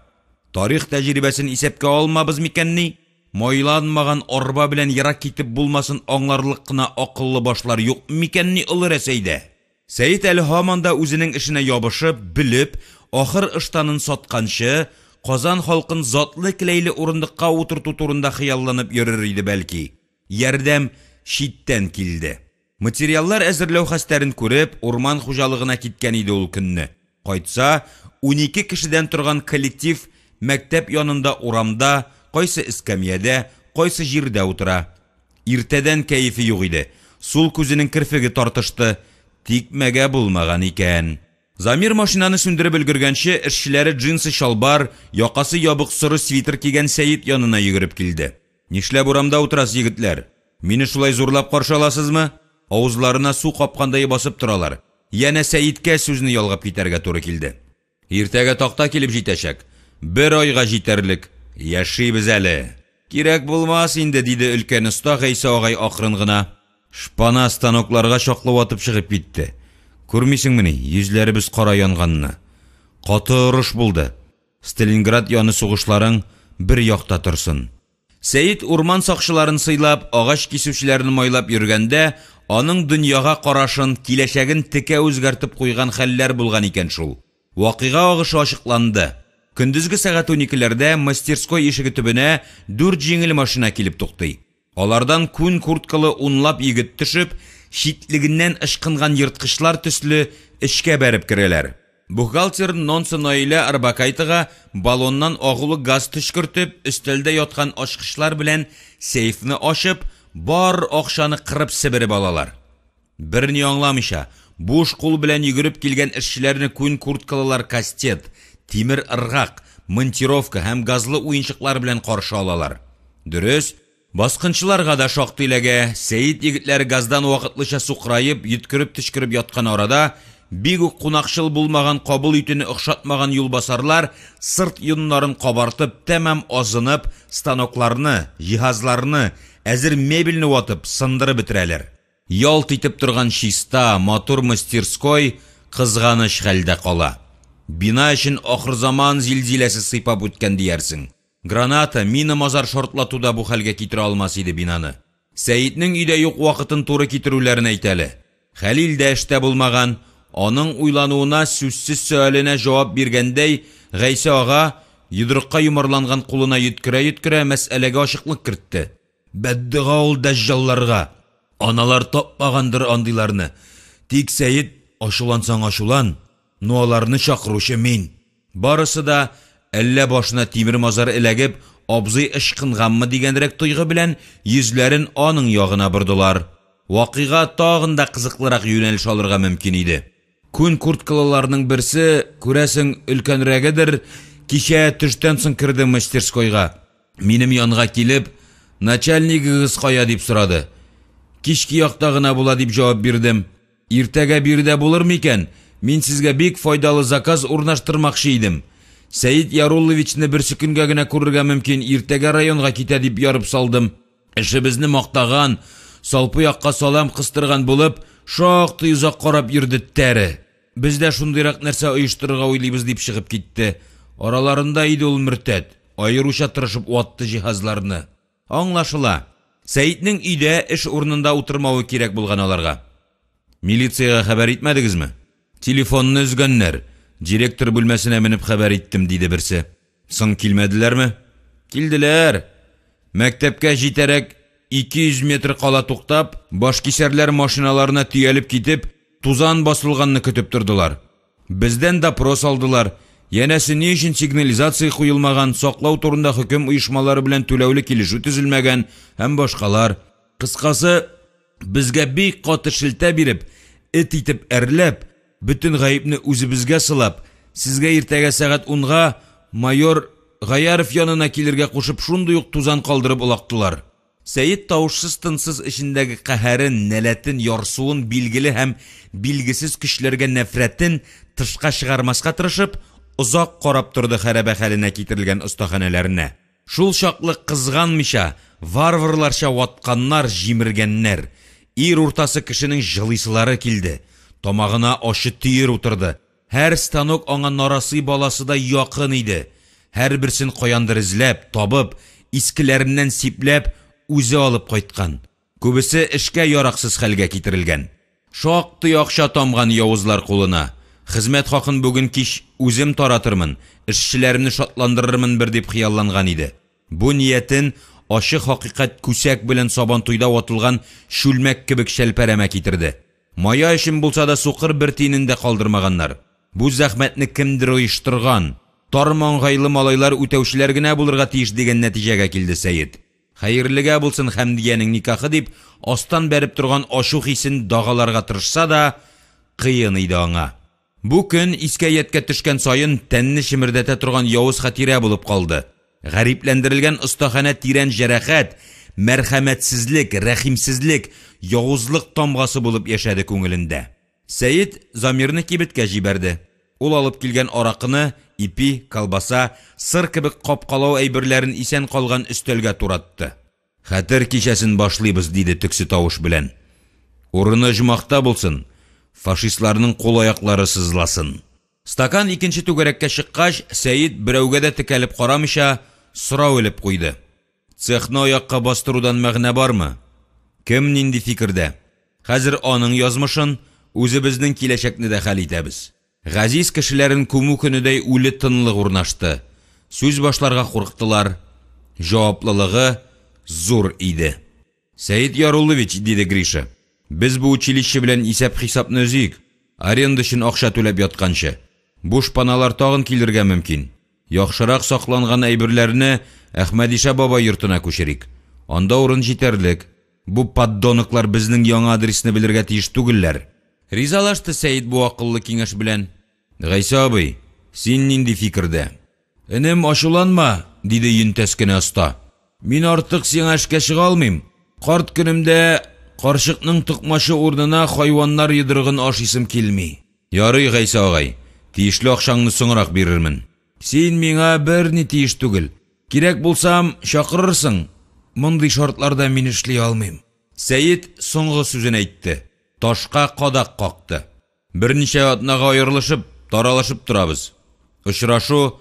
Тарих тәҗрибәсен исәпкә алмабыз микәнни? Майланмаган арба белән ярак китеп булмасын аңларлык кына акыллы башлар юк микәнни улы Рәсәйдә? Сәйит әле һаман да үзенең эшенә ябышып, билеп, ахыр ыштанын сатканчы, Казан халкын затлы киләйле урындыкка утырту турында хыялланып йөрер иде бәлки. Ярдәм читтән килде. Материаллар әзерләү хәстәрен күреп, урман хуҗалыгына киткән иде ул көнне. Кайтса, 12 кешедән торган коллектив мәктәп янында урамда, кайсы эскәмиядә, кайсы җирдә утыра. Иртәдән кәефе юк иде. Сул күзенең кирфеге тартышты. Тикмәгә булмаган икән. Замир машинаны сүндереп өлгергәнче, эшчеләре джинсы шалбар, якасы ябык соры свитер кигән Сәйит янына йөгереп килде. Нишләп урамда утырасыз, егетләр? Мине шулай зурлап каршы аласызмы? Авызларына су капкандай басып торалар. Яна Сәйиткә сүзне ялгап китәргә туры килде. Иртәгә такта килеп җитәчәк. Бер айга җитәрлек. Яшибез әле. Кирәк булмас инде, диде өлкән оста Гайса агай акрын гына. Шпана станокларга чаклы ватып чыгып китте. Күрмисеңмени, йөзләребез кара янганны. Каты урыш булды. Сталинград яны сугышларың бер якта торсын. Сәйит урман сакчыларын сыйлап, агач кисүчеләрне майлап йөргәндә, аның дөньяга карашын, киләчәген текә үзгәртеп куйган хәлләр булган икән шул. Вакыйга агышы ачыкланды. Көндезге сәгать 12ләрдә мастерской ишеге төбенә 4 җиңел машина килеп туктый. Алардан күн курткалы унлап егет төшеп, шитлегеннән ышкынган йырткычлар төсле эшкә бәреп керәләр. Бухгалтер Нонсон аилә Арбакайтыга балоннан агулы газ төшкертеп, өстәлдә яткан ачкычлар белән сейфны ачып, бар акчаны кырып себереп алалар. Берни аңламыйча, буш кул белән йөгереп килгән эшчеләрне күн курткалылар кастет, тимер ыргак, монтировка һәм газлы уенчыклар белән каршы алалар. Дөрес, баскынчыларга да шактыйләгә, Сәйит егетләре газдан вакытлыча сукрайып, йөткереп төшкереп яткан арада, бик үк кунакчыл булмаган кабул итүне охшатмаган юлбасарлар сырт йоннарын кабартып, тәмам азынып, станокларны, җиһазларны, әзер мебельне ватып, сындырып бетерәләр. Ялт итеп торган чиста, матур мастерской кызганыч хәлдә кала. Бина өчен ахыр заман зилзиләсе сыйпап үткән диярсең. Граната, мина мазар шортлатуда бу хәлгә китерә алмас иде бинаны. Сәйитнең өйдә юк вакытын туры китерүләрен әйтәле. Хәлил дә эштә булмаган, аның уйлануына сүзсез сөаленә җавап биргәндәй, Гайса ага йодрыкка йомарланган кулына йөткерә-йөткерә мәсьәләгә ачыклык кертте. Бәддуга ул дәҗҗалларга. Аналар тапмагандыр андыйларны. Тик Сәйит ачулансаң ачулан, но аларны чакыручы мин. Барысы да әллә башына тимер мазар эләгеп, абзый ышкынганмы дигәнрәк тойгы белән йөзләрен аның ягына бордылар. Вакыйга тагын да кызыклырак юнәлеш алырга мөмкин иде. Күн курткалыларның берсе, күрәсең, өлкәнрәгедер, кичә төштән соң кирде мастерскойга. Минем янга килеп, начальнигыгыз кая дип сорады. Кички якта гына була дип җавап бирдем. Иртәгә бирдә булырмы икән? Мин сезгә бик файдалы заказ урнаштырмакчы идем. Сәйит Ярулловичны бер секундга гына күрергә мөмкин, иртәгә районга китә дип ярып салдым. Эшебезне мактаган, салпы якка салам кыстырган булып, шактый узак карап йөрде тәре. Без дә шундыйрак нәрсә оештырырга уйлыйбыз дип чыгып китте. Араларында иде ул мөртәт, аеруча тырышып ватты җиһазларны. Аңлашыла. Сәйитнең өйдә эш урынында утырмавы кирәк булган аларга. Милицияга хәбәр итмәдегезме? Телефонны үзгәннәр. Директор бүлмәсенә менеп хәбәр иттем, диде берсе. Соң килмәделәрме? Килделәр. Мәктәпкә җитәрәк 200 метр кала туктап, башкисәрләр машиналарына төялеп китеп, тузан басылганны көтеп тордылар. Бездән допрос алдылар. Янәсе ни өчен сигнализация куелмаган, саклау турында хөкем оешмалары белән түләүле килешү төзелмәгән һәм башкалар. Кыскасы, безгә бик каты шелтә биреп, эт итеп әрләп, бөтен гаепне үзебезгә сылап, сезгә иртәгә сәгать 10-га майор Гаяров янына килергә кушып, шундый ук тузан калдырып улактылар. Сәйит тавышсыз тынсыз эчендәге каһәрен, нәләтен, ярсуын, билгеле һәм билгесез көчләргә нәфрәтен тышка чыгармаска тырышып, озак карап торды хәрабә хәленә китерелгән остаханәләренә. Шул чаклы кызганмыйча, варварларча ватканнар, җимергәннәр. Ир уртасы кешенең җылыйсылары килде. Тамагына ачы тиер утырды. Һәр станок аңа нарасый баласы да якын иде. Һәр берсен каяндыр эзләп, табып, искеләреннән сипләп, үзе алып кайткан. Күбесе эшкә яраксыз хәлгә китерелгән. Шактый акча тамган явызлар кулына. Хезмәт хакын бүген кич үзем таратырмын, эшчеләрне шатландырырмын бер дип хыялланган иде. Бу ниятен ачык хакыйкать күсәк белән сабантуйда ватылган шүлмәк кебек шәлпәрәмә китерде. Мая өчен булса да сукыр бер тиенен дә калдырмаганнар. Бу зәхмәтне кемдер оештырган, тар-маңгайлы малайлар үтәүчеләр генә булырга тиеш дигән нәтиҗәгә килде Сәйит. Хәерлегә булсын Хәмдиянең никахы дип, астан бәреп торган ачу хисен дагаларга тырышса да, кыен иде аңа. Бу көн искәяткә төшкән саен тәнне шимердәтә торган явыз хатирә булып калды. Гарипләндерелгән остахана тирән җәрәхәт, мәрхәмәтсезлек, рәхимсезлек, явызлык тамгасы булып яшәде күңелендә. Сәйит замирны кибеткә җибәрде. Ул алып килгән аракыны, ипи, колбаса, сыр кебек капкалау әйберләрен исән калган өстәлгә туратты. Хәтер кичәсен башлыйбыз, диде төксе тавыш белән. Урыны җмакта булсын. Фашистларның кул аяклары сызласын. Стакан икенче түгәрәккә чыккач, Сәйит берәүгә дә текәлеп карамыйча, сорау элеп куйды. Цехны аякка бастырудан мәгънә бармы? Кем нинди фикердә? Хәзер аның язмышын, үзебезнең киләчәкне дә хәл итәбез. Газиз кешеләрен күмү көнедәй үле тынлык урнашты. Сүз башларга курыктылар. Җаваплылыгы зур иде. Сәйид Яруллович, диде Гриша, без бу училище белән исәп-хисапны үзик. Аренда өчен акча түләп ятканчы. Буш паналар тагын килергә мөмкин. Яхшырак сакланган әйберләрне Әхмәдиша бабай йортына күчерик. Анда урын җитәрлек. Бу поддоныклар безнең яңа адресны белергә тиеш түгелләр. Ризалашты Сәйид бу акыллы киңәш белән. Гайса абый, син нинди фикердә? Энем, ачуланма, диде йөнтәс кенә оста. Мин артык сиңа эшкә чыга алмыйм. Карт көнемдә карчыкның тукмашы урынына хайваннар йодрыгын ашыйсым килми. Ярый, Гайса агай, тиешле акчаңны соңрак бирермен. Син миңа берни тиеш түгел. Кирәк булсам, чакырырсың. Мондый шартларда мин эшли алмыйм. Сәйид соңгы сүзен әйтте. Ташка кадак какты. Берничә атнага аерылышып, таралышып торабыз. Очрашу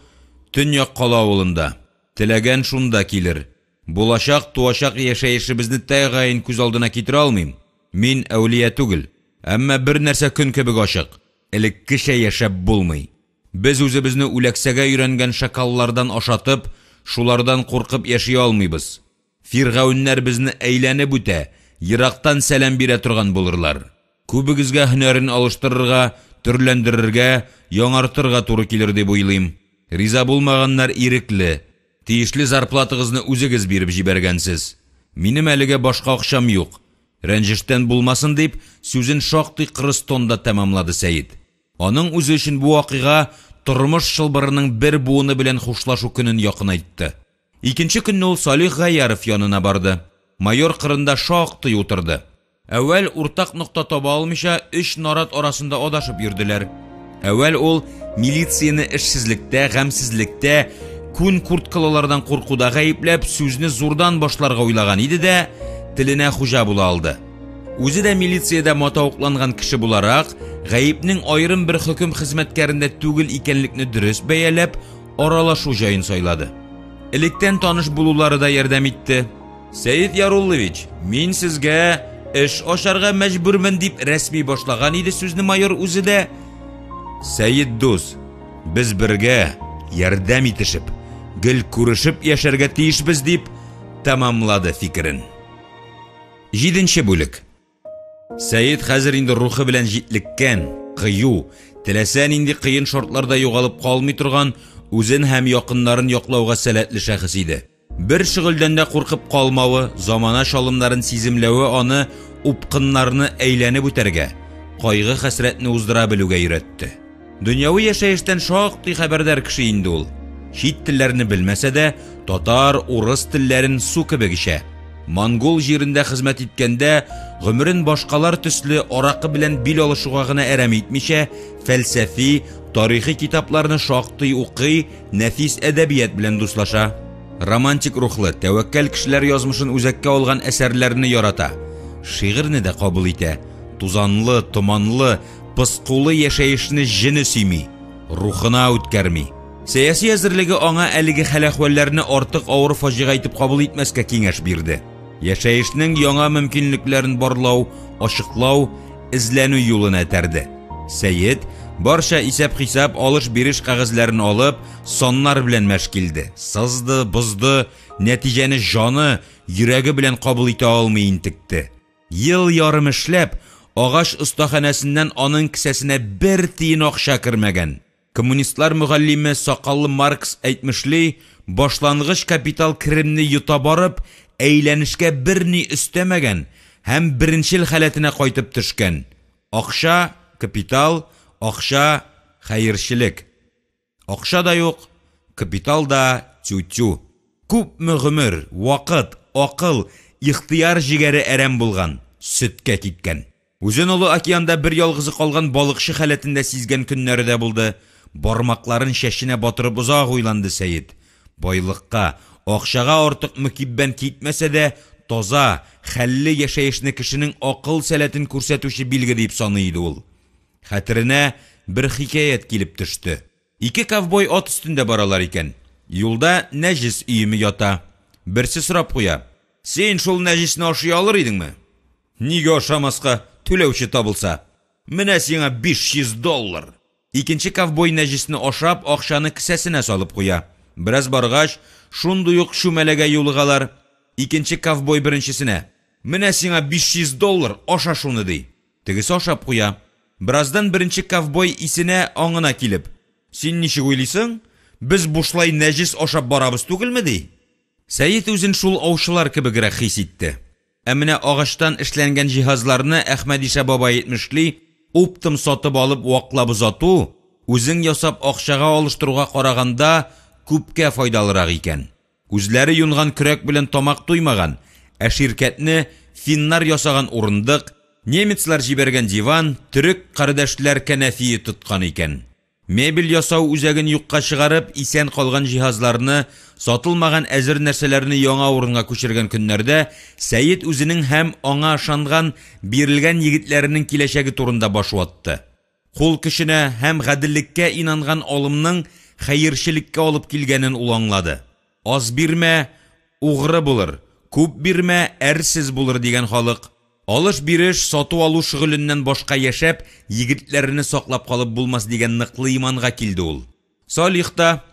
Төньяк кала авылында. Теләгән шунда килер. Булачак, туачак яшәешебезне тәгаен күз алдына китерә алмыйм. Мин әүлия түгел, әмма бер нәрсә көн кебек ачык. Элеккечә яшәп булмый. Без үзебезне үләксәгә өйрәнгән шакаллардан ашатып, шулардан куркып яши алмыйбыз. Фиргәүннәр безне әйләнеп үтә, ерактан сәлам бирә торган булырлар. Күбегезгә һөнәрен алыштырырга, төрләндерергә, яңартырга туры килер дип уйлыйм. Риза булмаганнар ирекле. Тиешле зарплатыгызны үзегез биреп җибәргәнсез. Минем әлегә башка акчам юк. Рәнҗештән булмасын дип, сүзен шактый кырыс тонда тәмамлады Сәйид. Аның үзе өчен бу вакыйга тормыш шылбырының бер буыны белән хушлашу көнен якынайтты. Икенче көнне ул Салих Гаяров янына барды. Майор кырында шактый утырды. Әүвәл уртак нокта таба алмыйча 3 нарат арасында адашып йөрделәр. Әүвәл ул милицияны эшсезлектә, гамсезлектә, күн курткалардан куркуда гаепләп, сүзне зурдан башларга уйлаган иде дә, теленә хуҗа була алды. Үзе дә милициядә матаукланган кеше буларак, гаепнең аерым бер хөкем хезмәткәрендә түгел икәнлекне дөрес бәяләп, аралашу җаен сайлады. Электән таныш булулары да ярдәм итте. Сәйид Яруллович, мин сезгә эш ашарга мәҗбүрмен дип рәсми башлаган иде сүзне майор үзе дә. Сәйид дус, без бергә ярдәм итешеп, гел күрешеп яшәргә тиешбез дип тәмамлады фикерен. 7нче бүлек. Сәйид хәзер инде рухы белән җитлеккән, кыю, теләсә нинди кыен шартларда югалып калмый торган, үзен һәм якыннарын яклауга сәләтле шәхес иде. Бер шөгыльдән дә куркып калмавы, замана шалымнарын сиземләве аны упкыннарны әйләнеп үтәргә, кайгы хәсрәтне уздыра белүгә өйрәтте. Дөньяви яшәештән шактый хәбәрдар кеше инде ул. Чит телләрне белмәсә дә, татар, урыс телләрен су кебек ишә. Монгол җирендә хезмәт иткәндә, гомерен башкалар төсле аракы белән бил алышуга гына әрәм итмичә, фәлсәфи, тарихи китапларны шактый укый, нәфис әдәбият белән дуслаша. Романтик рухлы, тәвәккәл кешеләр язмышын үзәккә алган әсәрләрне ярата. Шигырьне дә кабул итә. Тузанлы, томанлы, пыскулы яшәешне җене сөйми, рухына үткәрми. Сәяси әзерлеге аңа әлеге хәл-әхвәлләрне артык авыр фаҗига итеп кабул итмәскә киңәш бирде. Яшәешнең яңа мөмкинлекләрен барлау, ачыклау, эзләнү юлын әтәрде. Сәйид барча исәп-хисап, алыш-биреш кәгазьләрен алып, саннар белән мәшкилде. Сызды, бозды, нәтиҗәне җаны, йөрәге белән кабул итә алмый интекте. Ел ярым эшләп, агач остаханәсеннән аның кесәсенә бер тиен акча кермәгән. Коммунистлар мөгаллиме сакаллы Маркс әйтмешли, башлангыч капитал керемне юта барып, әйләнешкә берни өстәмәгән һәм беренчел халәтенә кайтып төшкән. Акча, капитал, акча, хәерчелек. Акча да юк, капитал да тю-тю. Күпме гомер, вакыт, акыл, ихтияр җигәре әрәм булган, сөткә киткән. Үзен олы океанда бер ялгызы калган балыкчы халәтендә сизгән көннәре дә булды. Бармакларын шәшенә батырып узак уйланды Сәйид. Байлыкка, акчага артык мөкиббән китмәсә дә, таза, хәлле яшәешне кешенең акыл сәләтен күрсәтүче билге дип саный иде ул. Хәтеренә бер хикәят килеп төште. Ике ковбой ат өстендә баралар икән. Юлда нәҗис өеме ята. Берсе сорап куя: "Син шул нәҗисне ашый алыр идеңме?" "Нигә ашамаска? түләүче табылса. Менә сиңа $500. Икенче ковбой нәҗисне ашап, акчаны кесәсенә салып куя. Бераз баргач, шундый ук шүмәләгә юлыгалар. Икенче ковбой беренчесенә: "Менә сиңа $500, аша шуны" ди. Тегесе ашап куя. Бираздан беренче ковбой исенә аңына килеп: "Син ничек уйлыйсың? Без бушлай нәҗис ашап барабыз түгелме?" ди. Сәйид үзен шул аучылар кебегрәк хис итте. Менә агачтан эшләнгән җиһазларны Әхмәдишә бабай әйтмешли, оптым сатып алып ваклап узату, үзең ясап акчага алыштыруга караганда күпкә файдалырак икән. Үзләре юнган көрәк белән тамак туймаган, ә ширкәтне финнар ясаган урындык, немецлар җибәргән диван, төрек кардәшләр кәнәфие тоткан икән. Мебель ясау үзәген юкка чыгарып, исән калган җиһазларны, сатылмаган әзер нәрсәләрне яңа урынга күчергән көннәрдә Сәйид үзенең һәм аңа ышанган, бирелгән егетләренең киләчәге турында баш ватты. Кул кешенә һәм гаделлеккә инанган алымның хәерчелеккә алып килгәнен ул аңлады. Аз бирмә, угры булыр, күп бирмә, әрсез булыр дигән халык. Алыш-биреш, сату-алу шөгыленнән башка яшәп, егетләрне саклап калып булмас дигән ныклы иманга килде ул. Салихта: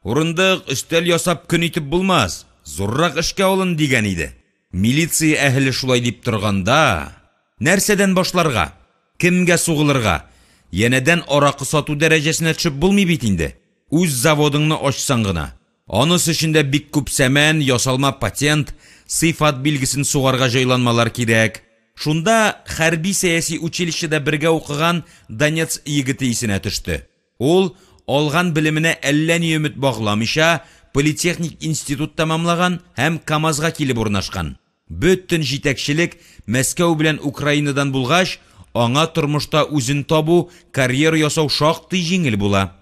"Урындык, өстәл ясап көн итеп булмас, зуррак эшкә алын" дигән иде. Милиция әһле шулай дип торганда, нәрсәдән башларга, кемгә сугылырга, янәдән аракы сату дәрәҗәсенә төшеп булмый бит инде. Үз заводыңны ачсаң гына, анысы өчендә бик күп сәмән, ясалма патент, сыйфат билгесен сугарга җайланмалар кирәк. Шунда хәрби сәяси училищеда бергә укыган Донец егете исенә төште. Ул алган белеменә әллә ни өмет багламыйча политехник институт тамамлаган һәм КамАЗга килеп урнашкан. Бөтен җитәкчелек Мәскәү белән Украинадан булгач, аңа тормышта үзен табу, карьера ясау шактый җиңел була.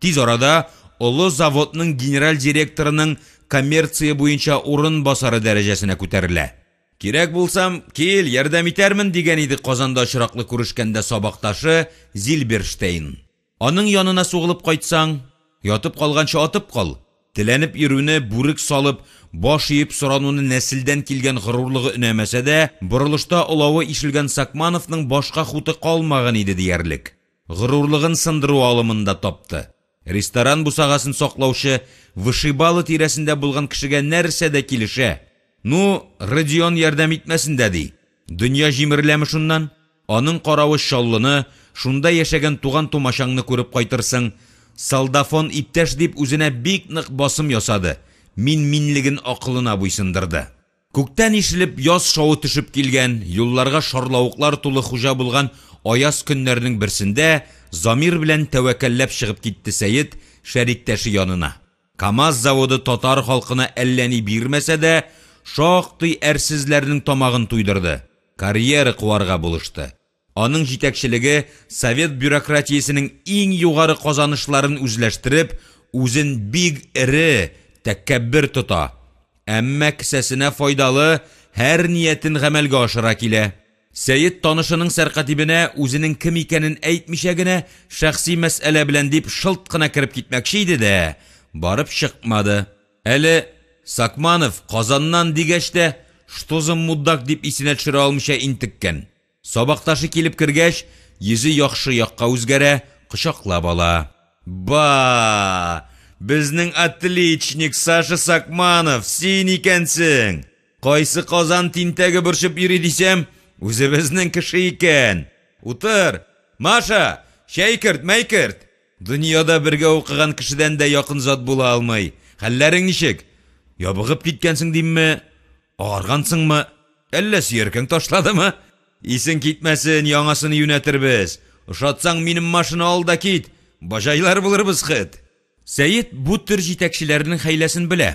Тиз арада олы заводның генераль директорының коммерция буенча урын басары дәрәҗәсенә күтәрелә. Кирәк булсам, кил, ярдәм итәрмен дигән иде Казанда очраклы күрешкәндә сабакташы Зильберштейн. Аның янына сугылып кайтсаң, ятып калганча атып кал. Тиләнеп йөрүне, бүрек салып, баш иеп сорануны нәселдән килгән горурлыгы өнәмәсә дә, борылышта олавы ишелгән Сакмановның башка хуты калмаган иде диярлек. Горурлыгын сындыру алымында тапты. Ресторан бусагасын саклаучы Вышибалы тирәсендә булган кешегә нәрсә дә килешә. Ну, Родион ярдәм итмәсен дә ди. Дөнья җимерләме шуннан? Аның каравы шаллыны, шунда яшәгән туган тумашаңны күреп кайтырсың. Солдафон иптәш дип үзенә бик нык басым ясады. Минлеген акылына буйсындырды. Күктән ишелеп яз шавы төшеп килгән, юлларга шарлавыклар тулы хуҗа булган аяз көннәрнең берсендә Замир белән тәвәккәлләп чыгып китте Сәйид шәриктәше янына. КамАЗ заводы татар халкына әллә ни бирмәсә дә, шактый әрсезләрнең тамагын туйдырды. Карьера куарга булышты. Аның җитәкчелеге совет бюрократиясенең иң югары казанышларын үзләштереп, үзен бик ире, тәкәббер тота. Әмма кесәсенә файдалы һәр ниятен гамәлгә ашыра килә. Сәйид танышының сәркатибенә үзенең кем икәнен әйтмичә генә шәхси мәсьәлә белән дип шылт кына кирип китмәкче иде дә, барып чыкмады. Әле Сакманов Казаннан дигәч тә, что за мудак дип исенә төшерә алмыйча интеккән. Сабакташы килеп кергәч, йөзе яхшы якка үзгәрә, кочаклап ала. Ба! Безнең отличник Саша Сакманов, син икәнсең. Кайсы Казан тинтәге борчып йөри дисәм, үзебезнең кеше икән. Утыр. Маша, чәй керт, мәй керт. Дөньяда бергә укыган кешедән дә якын зат була алмый. Хәлләрең ничек? Ябыгып киткәнсең димме? Агаргансыңмы? Әллә сөйәркәң ташладымы? Исең китмәсен, яңасын юнәтербез. Ушатсаң минем машина ал да кит. Бажайлар булырбыз хит. Сәйид бу төр җитәкчеләрнең хәйләсен белә.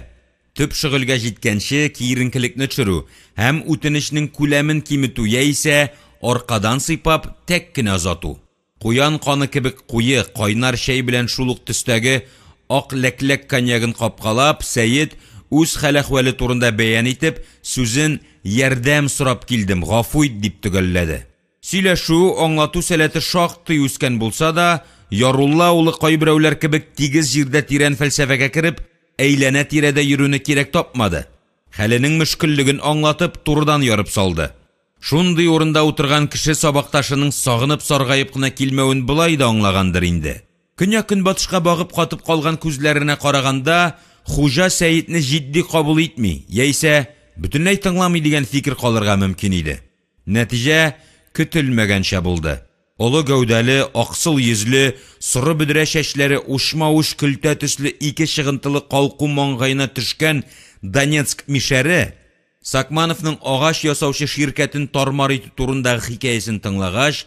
Төп шөгыльгә җиткәнче киеренкелекне төшерү һәм үтенешнең күләмен киметү яисә аркадан сыйпап тәк кенә озату. Куян каны кебек куе, кайнар чәй белән шул ук төстәге ак ләкләк коньягын капкалап, Сәйид үз хәл-әхвәле турында бәян итеп, сүзен ярдәм сорап килдем, гафу ит дип төгәлләде. Сөйләшү, аңлату сәләте шактый үскән булса да, Ярулла улы кайберәүләр кебек тигез җирдә тирән фәлсәфәгә кереп, әйләнә тирәдә йөрүне кирәк тапмады. Хәленең мөшкиллеген аңлатып, турыдан ярып салды. Шундый урында утырган кеше сабакташының сагынып саргайып кына килмәвен булай да аңлагандыр инде. Көньяк-көнбатышка багып катып калган күзләренә караганда, Хуҗа Сәйитне җитди кабул итми, яисә бөтенләй тыңламый дигән фикер калырга мөмкин иде. Нәтиҗә көтелмәгәнчә булды. Олы гәүдәле, аксыл йөзле, соры бөдрә чәчләре ушма-уш көлтә төсле ике чыгынтылы калку маңгайына төшкән Донецк мишәре Сакмановның агач ясаучы ширкәтен тармар итү турындагы хикәясен тыңлагач,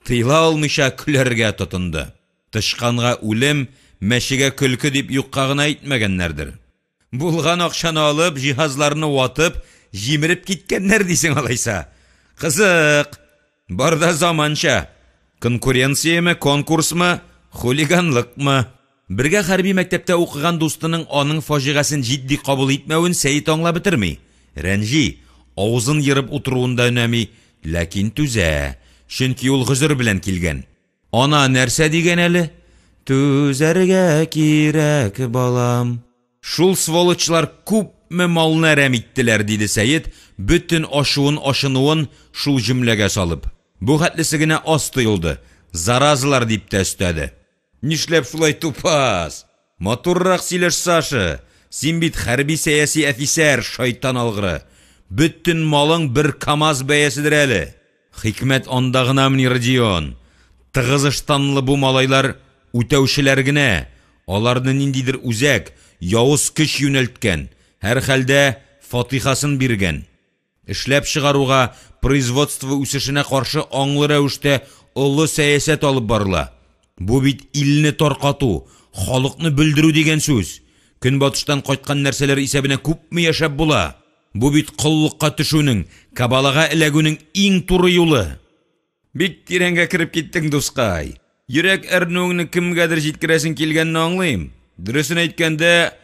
тыйла алмыйча көләргә тотынды. Тышканга үлем, мәшегә көлке дип юкка гына әйтмәгәннәрдер. Булган акчаны алып, җиһазларны ватып, җимереп киткәннәр дисең алайса. Кызык. Барда заманча. Конкуренциямы, конкурсмы, хулиганлыкмы? Бергә хәрби мәктәптә укыган дустының аның фаҗигасын җитди кабул итмәвен Сәйит аңлап бетерми. Рәнҗи, авызын йырып утыруында өнәми, ләкин түзә, чөнки ул гызыр белән килгән. Ана нәрсә дигән әле? Түзәргә кирәк, балам. Шул сволочлар күпме малны әрәм иттеләр, диде Сәйит, бөтен ашуын, ашынуын шул җөмләгә салып. Бу хәтлесе генә аз тыелды, заразлар дип тә өстәде. Нишләп шулай тупас? Матуррак сөйләш, Саша. Син бит хәрби сәяси офицер, шайтан алгыры. Бөтен малың бер КамАЗ бәяседер әле. Хикмәт анда гынамыни, Родион. Тыгыз ыштанлы бу малайлар үтәүчеләр генә. Аларны ниндидер үзәк, явыз көч юнәлткән. Һәр хәлдә фатихасын биргән. Эшләп чыгаруга, производство үсешенә каршы аңлы рәвештә олы сәясәт алып барыла. Бу бит илне таркату, халыкны белдерү дигән сүз. Көнбатыштан кайткан нәрсәләр исәбенә күпме яшәп була. Бу бит кыллыкка төшүнең, кабалага эләгүнең иң туры юлы. Бик тирәнгә кирип киттең, дускай. Йөрәк әрнүеңне кемгәдер җиткерәсең килгәнне аңлыйм. Дөресен әйткәндә,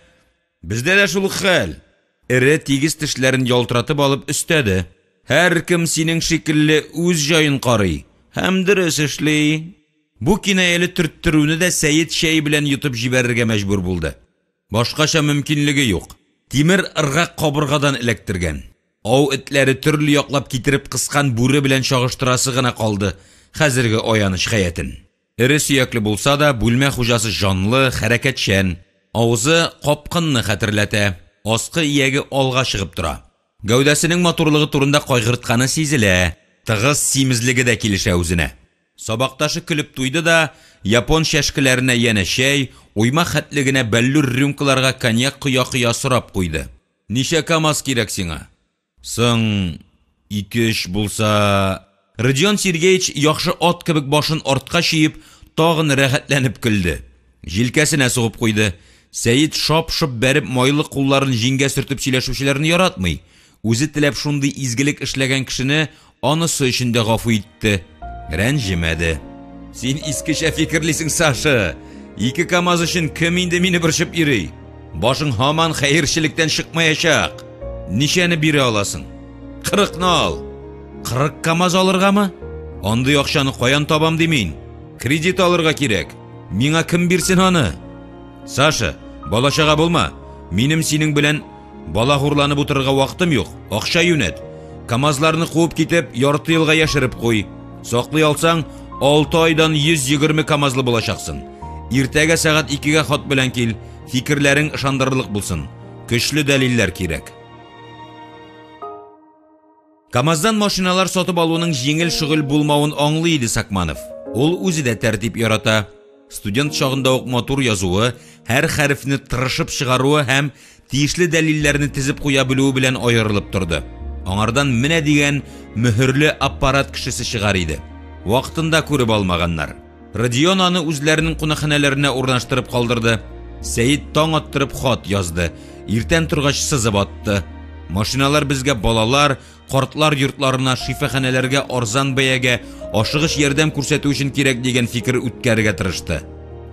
бездә дә шул хәл. Эре тигез тешләрен ялтыратып алып өстәде. Һәр кем синең шикелле үз җаен карый, һәм дөрес эшли. Бу кинаялы төрттерүне дә Сәйит шәй белән йотып җибәрергә мәҗбүр булды. Башкача мөмкинлеге юк. Тимер ыргак кабыргадан эләктергән. Ау этләре төрле яклап китереп кыскан бүре белән чагыштырасы гына калды хәзерге аяныч хәятын. Эре сөякле булса да, бүлмә хуҗасы җанлы, хәрәкәтчән. Авызы капкынны хәтерләтә. Аскы ияге алга чыгып тора. Гәүдәсенең матурлыгы турында кайгыртканы сизелә. Тыгыз симезлеге дә килешә үзенә. Сабакташы көлеп туйды да, япон шәшкеләренә яна шәй, уйма хәтлегенә бәллүр рюмкаларга коньяк кыя-кыя сорап куйды. Ничә КамАЗ кирәк сиңа? Соң 2-3 булса... Родион Сергеевич яхшы ат кебек башын артка чиеп, тагын рәхәтләнеп көлде. Җилкәсенә сугып куйды. Сәйит шап-шып бәреп майлы кулларын җиңгә сөртеп сөйләшүчеләрне яратмый. Үзе теләп шундый изгелек эшләгән кешене анысы өчен дә гафу итте. Рәнҗемәде. Син искечә фикерлисең, Саша. 2 КамАЗ өчен кем инде мине борчып йөри? Башың һаман хәерчелектән чыкмаячак. Ничәне бире аласың? 40-ны ал. 40 КамАЗ алыргамы? Андый акчаны каян табам димин? Кредит алырга кирәк. Миңа кем бирсен аны? Саша, балачага булма. Минем синең белән бала хурланып утырырга вакытым юк. Акча юнәт. КамАЗларны куып китеп, ярты елга яшереп куй. Саклый алсаң, 6 айдан 120 КамАЗлы булачаксың. Иртәгә сәгать 2-гә хат белән кил. Фикерләрең ышандырырлык булсын. Көчле дәлилләр кирәк. КамАЗдан машиналар сатып алуның җиңел шөгыль булмавын аңлый иде Сакманов. Ул үзе дә тәртип ярата. Студент чагында ук матур язуы, һәр хәрефне тырышып чыгаруы һәм тиешле дәлилләрне тизеп куя белүе белән аерылып торды. Аңардан менә дигән мөһерле аппарат кешесе чыгар иде. Вакытында күреп алмаганнар. Родион аны үзләренең кунакханәләренә урнаштырып калдырды. Сәйит таң аттырып хат язды. Иртән торгач сызып атты. Машиналар безгә балалар, картлар йортларына, шифаханәләргә арзан бәягә, ашыгыч ярдәм күрсәтү өчен кирәк дигән фикер үткәрергә тырышты.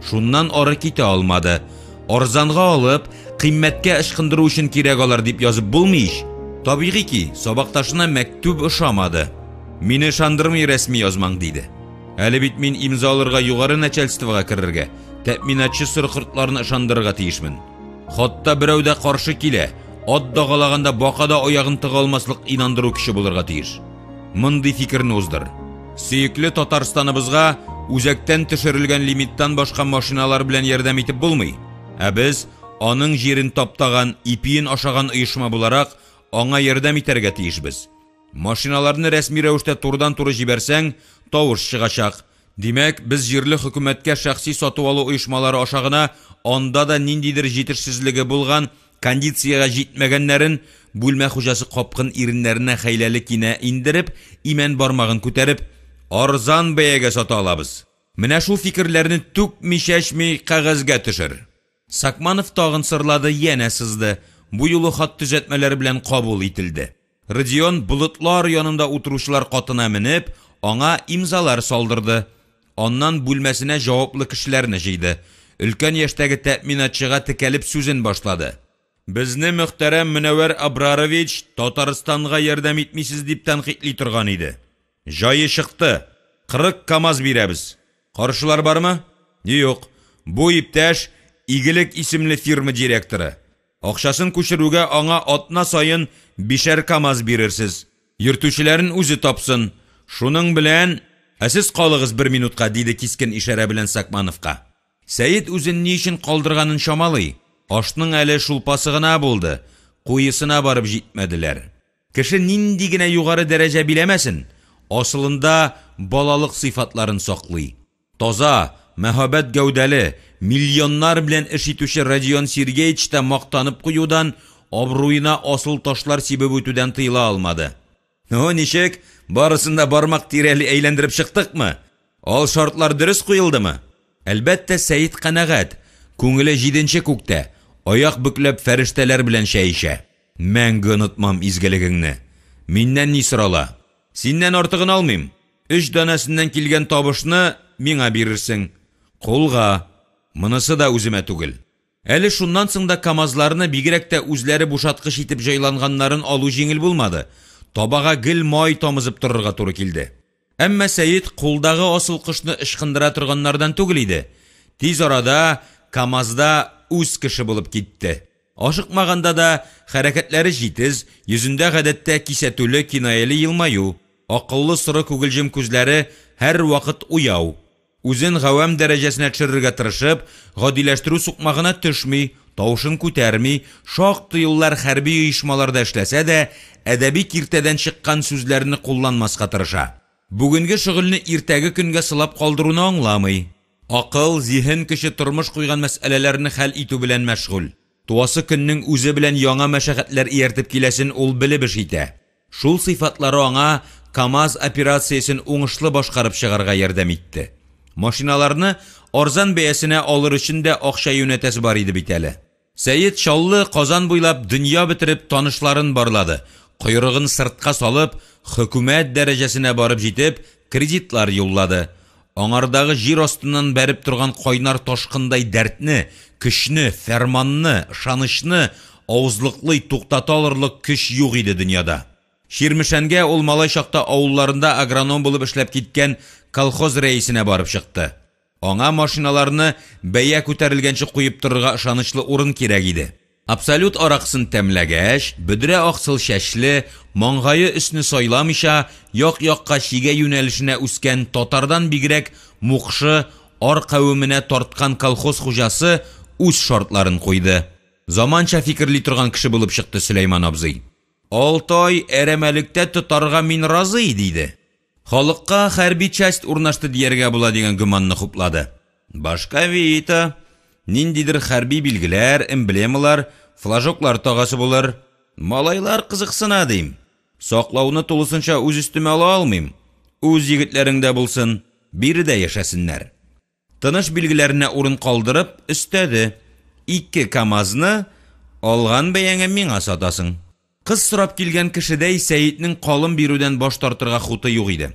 Шуннан ары китә алмады. Арзанга алып, кыйммәткә ышкындыру өчен кирәк алар дип язып булмый ич. Табигый ки, сабакташына мәктүб ошамады. Мине ышандырмый рәсми язмаң диде. Әле бит мин имзаларга югары начальствога кирергә, тәэминатчы сыркыртларны ышандырырга тиешмен. Хатта берәү дә каршы килә. Ат дагалаганда бакада аягын тыга алмаслык инандыру кеше булырга тиеш. мондый фикерне уздыр. Сөекле Татарстаныбызга үзәктән төшерелгән лимиттан башка машиналар белән ярдәм итеп булмый. Ә без аның җирен таптаган, ипиен ашаган оешма буларак аңа ярдәм итәргә тиешбез. Машиналарны рәсми рәвештә турыдан-туры җибәрсәң, тавыш чыгачак. Димәк, без җирле хөкүмәткә шәхси сатып алу оешмалары ашагына анда да ниндидер җитешсезлеге булган, кондициягә җитмәгәннәрен бүлмә хуҗасы капкын иреннәренә хәйләле кинә индереп, имән бармагын күтәреп, арзан бәягә сата алабыз. Менә шул фикерләрне түкми-чәчми кәгазьгә төшер. Сакманов тагын сырлады, яна сызды. Бу юлы хат төзәтмәләре белән кабул ителде. Родион болытлар янында утыручылар катына менеп, аңа имзалар салдырды. Аннан бүлмәсенә җаваплы кешеләрне җыйды. Өлкән яшьтәге тәэминатчыга текәлеп сүзен башлады. Безне мөхтәрәм Мөнәввәр Абрарович Татарстанга ярдәм итмисез дип тәнкыйтли торган иде. Җае чыкты. 40 КАМАЗ бирәбез. Каршылар бармы? Юк. Бу иптәш Игелек исемле фирма директоры. Акчасын күчерүгә аңа атна сайын 5 КАМАЗ бирерсез. Йөртүчеләрен үзе тапсын. Шуның белән сез калыгыз 1 минутка, диде кискен ишарә белән Сакмановка. Сәйит үзен ни өчен калдырганын чамалый. Ашның әле шулпасы гына булды. Куйысына барып җитмәделәр. Кеше нинди генә югары дәрәҗә биләмәсен, асылында балалык сыйфатларын саклый. Таза, мәхәббәт гәүдәле, миллионнар белән эш итүче Родион Сергеевич та мактанып куюдан, абруена асыл ташлар сибеп үтүдән тыйла алмады. Ничек, барысында бармак тирәли әйләндереп чыктыкмы? Ал шартлар дөрес куелдымы? Әлбәттә, Сәйит канәгать. Күңеле 7нче күктә, аяк бүкләп фәрештәләр белән шәйшә. Мәңге онытмам изгелегеңне. Миннән ни сорала? Синнән артыгын алмыйм. 3 данасыннан килгән табышны миңа бирерсең. Кулга. Монысы да үземә түгел. Әле шуннан соң да КАМАЗларны бигрәк тә үзләре бушаткыч итеп җайланганнарын алу җиңел булмады. Табага гел май тамызып торырга туры килде. Әмма Сәйит кулдагы асыл кышны ышкындыра торганнардан түгел иде. Тиз арада КАМАЗда үз кеше булып китте. Ашыкмаганда да хәрәкәтләре җитез, йөзендә гадәттә кисәтүле кинаялы елмаю, акыллы сыры күгелҗем күзләре һәр вакыт уяу. Үзен гавам дәрәҗәсенә төшерергә тырышып, гадиләштерү сукмагына төшми, тавышын күтәрми, шактый еллар хәрби оешмаларда эшләсә дә, әдәби киртәдән чыккан сүзләрне кулланмаска тырыша. Бүгенге шөгыльне иртәге көнгә сылап калдыруны аңламый. Акыл, зиһен кеше тормыш куйган мәсьәләләрне хәл итү белән мәшгуль. Туасы көннең үзе белән яңа мәшәкатьләр ияртеп киләсен ул белеп эш итә. Шул сыйфатлары аңа КАМАЗ операциясын уңышлы башкарып чыгарга ярдәм итте. Машиналарны арзан бәясенә алыр өчен дә акча юнәтәсе бар иде бит әле. Сәйит Чаллы Казан буйлап дөнья бетереп танышларын барлады. Койрыгын сыртка салып, хөкүмәт дәрәҗәсенә барып җитеп, кредитлар юллады. Аңардагы җир астыннан бәреп торган кайнар ташкындай дәртне, көчне, фәрманны, ышанычны авызлыклый туктата алырлык көч юк иде дөньяда. Ширмешәнгә ул малай чакта авылларында агроном булып эшләп киткән колхоз рәисенә барып чыкты. Аңа машиналарны бәя күтәрелгәнче куеп торырга ышанычлы урын кирәк иде. Абсолют араксын тәмләгәч, бөдрә аксыл чәчле, маңгае өсне сайламыйча, як-якка чигә юнәлешенә үскән татардан бигрәк мукшы ар кавеменә тарткан колхоз хуҗасы үз шартларын куйды. Заманча фикерли торган кеше булып чыкты Сөләйман абзый. 6 ай әрәмәлектә тотарга мин разый диде. Халыкка хәрби часть урнашты дияргә була дигән гуманны хуплады. Башка вита, ниндидер хәрби билгеләр, эмблемалар, флажоклар тагасы булыр. Малайлар кызыксына дим. Саклауны тулысынча үз өстемә ала алмыйм. Үз егетләреңдә булсын, биредә яшәсеннәр. Тыныш билгеләренә урын калдырып, өстәде. 2 КАМАЗны алган бәяңә миңа сатасың. Кыз сорап килгән кешедәй Сәйитнең калым бирүдән баш тартырга хуты юк иде.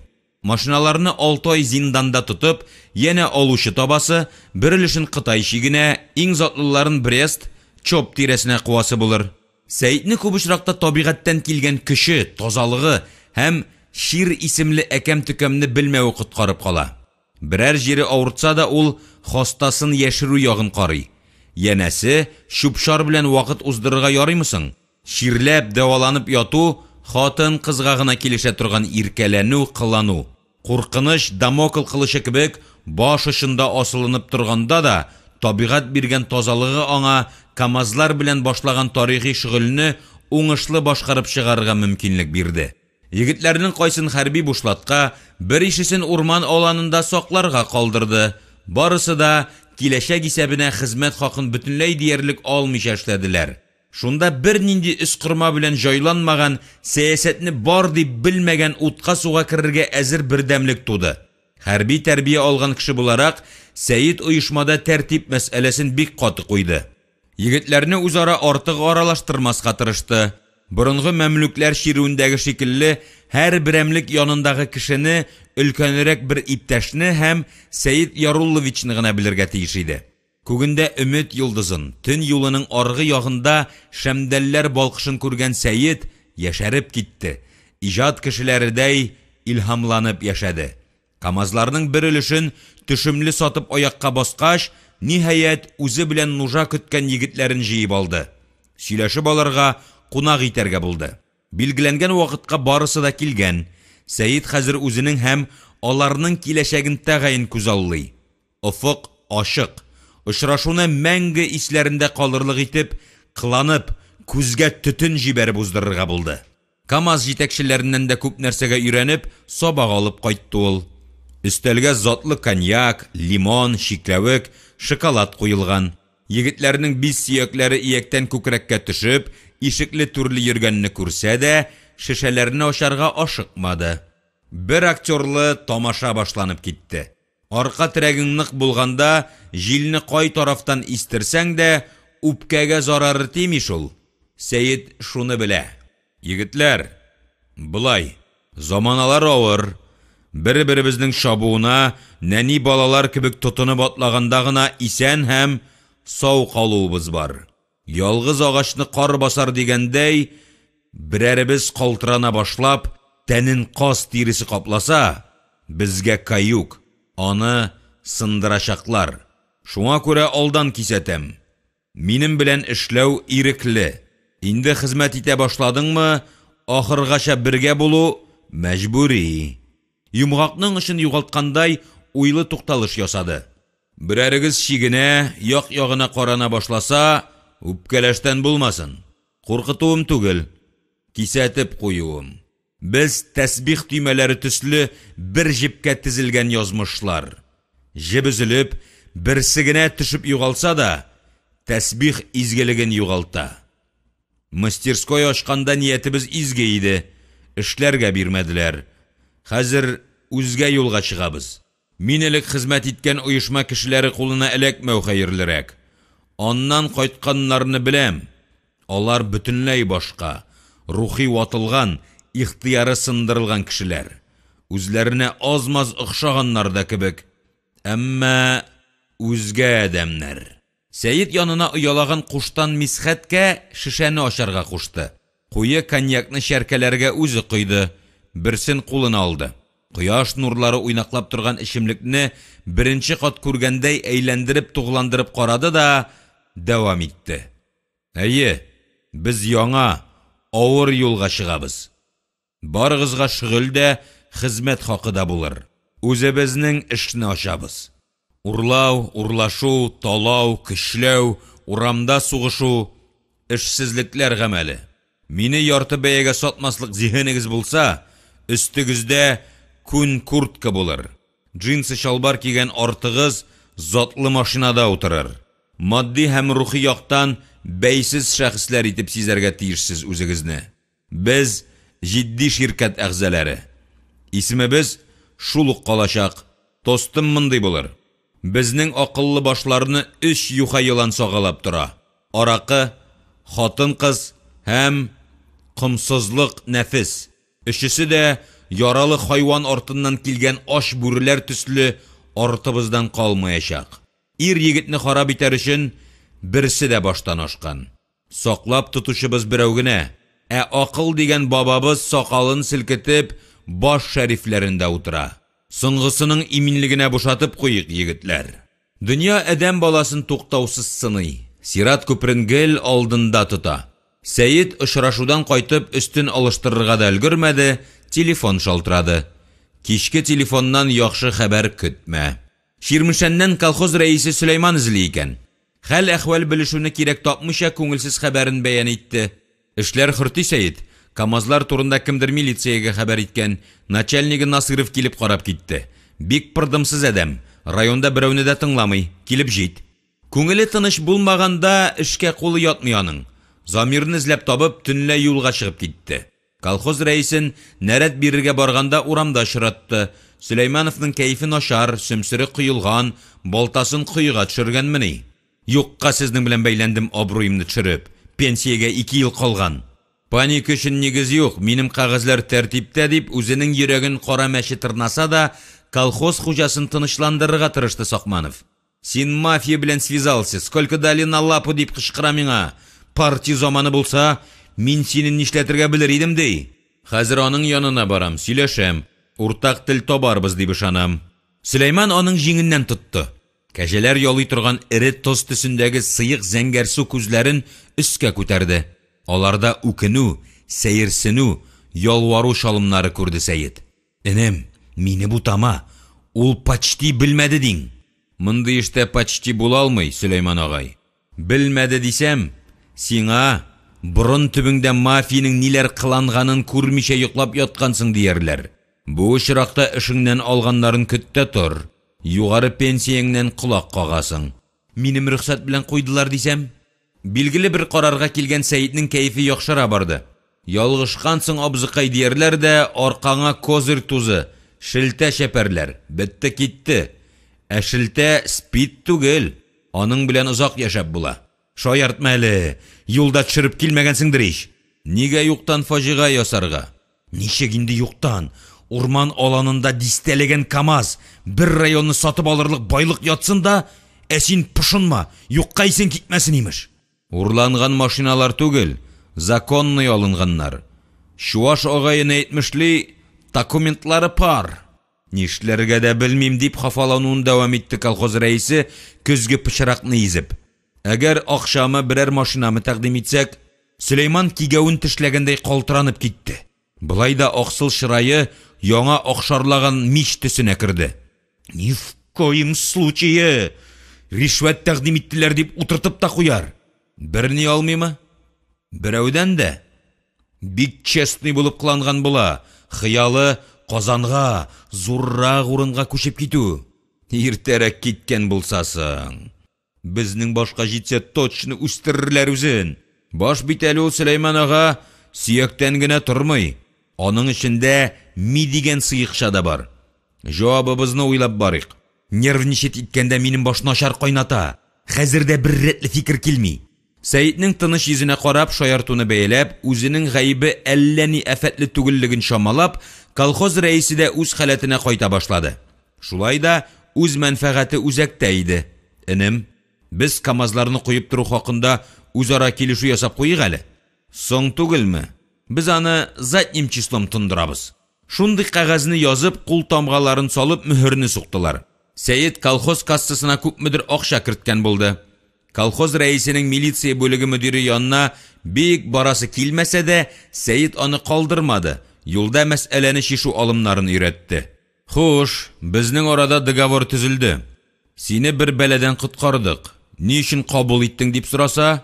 Машиналарны 6 ай зинданда тотып, яна алучы табасы, бер өлешен Кытай чигенә, иң затлыларын Брест, Чоп тирәсенә куасы булыр. Сәйитне күп очракта табигатьтән килгән көче, тазалыгы һәм Шир исемле әкәм төкәмне белмәү коткарып кала. Берәр җире авыртса да ул хастасын яшерү ягын карый. Янәсе, шупшар белән вакыт уздырырга ярыймысың? Ширләп, дәваланып яту Хатын кызга гына килешә торган иркәләнү, кылану, куркыныч Дамокл кылычы кебек баш очында асылынып торганда да, табигать биргән тазалыгы аңа КамАЗлар белән башлаган тарихи шөгыльне уңышлы башкарып чыгарырга мөмкинлек бирде. Егетләрнең кайсын хәрби бушлатка, бер ишесен урман аланында сакларга калдырды. Барысы да киләчәк исәбенә хезмәт хакын бөтенләй диярлек алмыйча эшләделәр. Шунда бер нинди үскырма белән җайланмаган, сәясәтне бар дип белмәгән утка суга керергә әзер бердәмлек туды. Хәрби тәрбия алган кеше буларак, Сәйид оешмада тәртип мәсьәләсен бик каты куйды. Егетләрне үзара артык аралаштырмаска тырышты. Борынгы мәмлүкләр шируендәге шикелле, һәр берәмлек янындагы кешене, өлкәнрәк бер иптәшне һәм Сәйид Ярулловичны гына белергә тиеш иде. Күгендә өмет йолдызын, төн юлының аргы ягында шәмдәлләр балкышын күргән Сәйид яшәреп китте. Иҗат кешеләрдәй илһамланып яшәде. КамАЗларның бер өлешен төшемле сатып аякка баскач, ниһаять үзе белән нужа көткән егетләрен җыеп алды. Сөйләшеп алырга, кунак итәргә булды. Билгеләнгән вакытка барысы да килгән. Сәйид хәзер үзенең һәм аларның киләчәген тәгаен күзаллый. Офык ачык. Очрашуны мәңге исләрендә калырлык итеп, кыланып, күзгә төтен җибәреп уздырырга булды. КамАЗ җитәкчеләреннән дә күп нәрсәгә өйрәнеп, сабак алып кайтты ул. Өстәлгә затлы коньяк, лимон, шикләвек, шоколад куелган. Егетләрнең бис сөякләре ияктән күкрәккә төшеп, ишекле түрле йөргәнне күрсә дә, шешәләрне ачарга ашыкмады. Бер актерлы тамаша башланып китте. Арка терәгең нык булганда, җилне кай тарафтан истерсәң дә, үпкәгә зарары тими шул. Сәйид шуны белә. Егетләр, булай, заманалар авыр. Бер-беребезнең шабуына, нәни балалар кебек тотынып атлаганда гына исән һәм сау калуыбыз бар. Ялгыз агачны кар басар дигәндәй, берәребез калтырана башлап, тәнен каз тиресе капласа, безгә каюк, аны сындырачаклар. Шуңа күрә алдан кисәтәм. Минем белән эшләү ирекле. Инде хезмәт итә башладыңмы, ахыргача бергә булу мәҗбүри. Йомгакның эшен югалткандай уйлы тукталыш ясады. Берәрегез шигенә, як-ягына карана башласа, үпкәләштән булмасын. Куркытуым түгел, кисәтеп куюым. Без тәсбих төймәләре төсле бер җипкә тизелгән язмышлар. Җеп өзелеп, берсе генә төшеп югалса да, тәсбих изгелеген югалта. Мастерской ачканда ниятебез изге иде, эшләргә бирмәделәр. Хәзер үзгә юлга чыгабыз. Мин элек хезмәт иткән оешма кешеләре кулына эләкмәү хәерлерәк. Аннан кайтканнарны беләм. Алар бөтенләй башка, рухи ватылган, ихтыяры сындырылган кешеләр. Үзләренә азмаз охшаганнар да кебек. Әмма үзгә адәмнәр. Сәйид янына уялаган куштан Мисхәткә шешәне ачарга кушты. Куе коньякны шәркәләргә үзе койды. Берсен кулына алды. Кояш нурлары уйнаклап торган ичимлекне беренче кат күргәндәй әйләндереп тугландырып карады да дәвам итте. Әйе, без яңа, авыр юлга чыгабыз. Барыгызга шөгыль дә, хезмәт хакы да булыр. Үзебезнең эшне ачабыз. Урлау, урлашу, талау, көчләү, урамда сугышу, эшсезлекләр гамәле. Мине ярты бәягә сатмаслык зиһенегез булса, өстегездә күн куртка булыр. Джинсы шалбар кигән артыгыз затлы машинада утырыр. Матди һәм рухи яктан бәйсез шәхесләр итеп сизәргә тиешсез үзегезне. Без җитди ширкәт әгъзалары. Исемебез шул ук калачак. Тостым мондый булыр. Безнең акыллы башларны 3 юха йылан сагалап тора. Аракы, хатын-кыз һәм кымсызлык нәфис. Өчесе дә яралы хайван артыннан килгән аш бүреләр төсле артыбыздан калмаячак. Ир егетне харап итәр өчен берсе дә баштан ашкан. Саклап тотучыбыз берәү генә, акыл дигән бабабыз сакалын селкетеп баш шәрифләрендә утыра. Соңгысының иминлегенә бушатып куйык, егетләр. Дөнья адәм баласын туктаусыз сыный. Сират күпрен гел алдында тота. Сәйит очрашудан кайтып өстен алыштырырга да өлгермәде, телефон шалтырады. Кичке телефоннан яхшы хәбәр көтмә. Ширмешәннән колхоз рәисе Сөләйман изли икән. Хәл әхвал белешүне кирәк тапмыйча күңелсез хәбәрен бәян итте. Эшләр хөрти Сәйит. КамАЗлар турында кемдер милициягә хәбәр иткән. Начальнигы Насыров килеп карап китте. Бик пырдымсыз әдәм. Районда берәүне дә тыңламый. Килеп җит. Күңеле тыныч булмаганда эшкә кулы ятмый аның. Замирны эзләп табып, төнлә юлга чыгып китте. Колхоз рәисен нәрәт бирергә барганда урамда очратты. Сөләймановның кәйфе начар, сөмсере кыйылган, балтасын кыйга төшергәнмени. Юкка сезнең белән бәйләндем абруемны төшереп. Пенсиягә 2 ел калган. Паник өчен нигез юк, минем кагазлар тәртиптә дип үзенең йөрәген кара мәче тырнаса да, колхоз хуҗасын тынычландырырга тырышты Сакманов. Син мафия белән связался, сколько дали на лапу дип кычкыра миңа. Партия заманы булса, мин сине нишләтергә белер идем ди. Хәзер аның янына барам, сөйләшәм. Уртак тел табарбыз дип ышанам. Сөләйман аның җиңеннән тотты. Кәҗәләр ялый торган ире тоз төсендәге сыйык зәңгәр су күзләрен өскә күтәрде. Аларда үкенү, сәерсенү, ялвару шалымнары күрде Сәйит. Энем, мине бутама, ул почти белмәде диң. Мондый эштә почти була алмый, Сөләйман агай. Белмәде дисәм, сиңа бурын төбеңдә мафиянең ниләр кыланганын күрмичә йоклап яткансың диярләр. Бу очракта эшеңнән алганнарын көттә тор. Югары пенсияңнән кулак кагасың. Минем рөхсәт белән куйдылар дисәм, билгеле бер карарга килгән Сәйитнең кәйфе яхшыра барды. Ялгышкансың абзыкай диярләр дә аркаңа козыр тузы, шелтә шәпәрләр. Бетте китте. Ә шелтә спид түгел. Аның белән озак яшәп була. Шаяртма әле, юлда төшереп килмәгәнсеңдер ич. Нигә юктан фаҗига ясарга? Ничек инде юктан? Урман аланында дистәлегән КамАЗ бер районны сатып алырлык байлык ятсын да, син пошынма, юкка исең китмәсен имеш. Урланган машиналар түгел, законный алынганнар. Шуаш агайны әйтмешли, документлары пар. Нишләргә дә белмим дип хафалануын дәвам итте колхоз рәисе көзге пычракны изеп. Әгәр акчамы берәр машинамы тәкъдим итсәк, Сөләйман кигәвен тешләгәндәй калтыранып китте. Булай да аксыл чырае яңа акшарлаган мич төсенә керде. Ни в коем случае ришвәт тәкъдим иттеләр дип утыртып та куяр. Берни алмыймы? Берәүдән дә бик честный булып кыланган була. Хыялы Казанга, зуррак урынга күчеп китү. Иртәрәк киткән булсасың. Безнең башка җитсә точно үстерерләр үзен. Баш бит әле ул Сөләйман ага сөяктән генә тормый. Аның эчендә ми дигән сыйыкча да бар. Җавабыбызны уйлап барыйк. Нервничать иткәндә минем баш начар кайната. Хәзердә бер рәтле фикер килми. Сәйитнең тыныч йөзенә карап, шаяртуны бәяләп, үзенең гаибе әллә ни афәтле түгеллеген шамалап, колхоз рәисе дә үз халәтенә кайта башлады. Шулай да үз мәнфәгате үзәктә иде. Энем, без КамАЗларны куеп тору хакында үзара килешү ясап куйык әле. Соң түгелме? Biz аны задним числом тындырабыз. Шундый кагазны язып, кул тамгаларын салып, мөһөрне суктылар. Сәйит колхоз кассасына күпмедер акча керткән булды. Колхоз рәисенең милиция бүлеге мөдире янына бик барасы килмәсә дә, Сәйит аны калдырмады. Юлда мәсьәләне шишу алымнарын өйрәтте. Хуш, безнең арада договор төзелде. Сине бер бәләдән коткардык. Ни өчен кабул иттең дип сораса,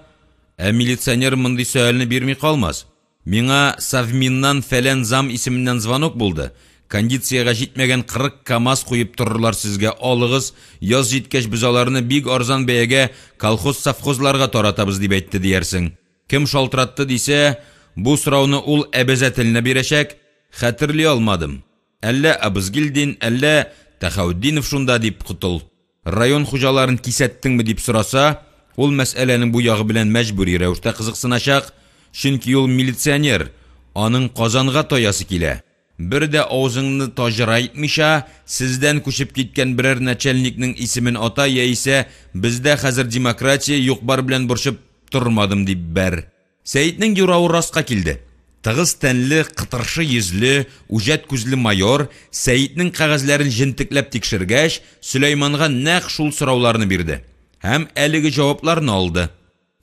милиционер мондый сөальне бирми калмас. Миңа Совминнан фәлән зам исеменнән звонок булды. Кондициягә җитмәгән 40 КамАЗ куеп торырлар сезгә, алыгыз, яз җиткәч без аларны бик арзан бәягә колхоз-совхозларга таратабыз дип әйтте диярсең. Кем шалтыратты дисә, бу сорауны ул әбәзәтелне бирәчәк, хәтерли алмадым. Әллә Абызгилдин, әллә Тәхәүддинов шунда дип кутыл. Район хуҗаларын кисәттеңме дип сораса, ул мәсьәләнең бу ягы белән мәҗбүри рәвештә кызыксыначак. Чөнки ул милиционер, аның Казанга тоясы килә. Бер дә авызыңны тажырайтмыйча, сездән күчеп киткән берәр начальникның исемен ата яисә бездә хәзер демократия юк бар белән борчып тормадым дип бәр. Сәйитнең юравы растка килде. Тыгыз тәнле, кытыршы йөзле, үҗәт күзле майор Сәйитнең кагазьләрен җентекләп тикшергәч, Сөләйманга нәкъ шул сорауларны бирде. Һәм әлеге җавапларны алды.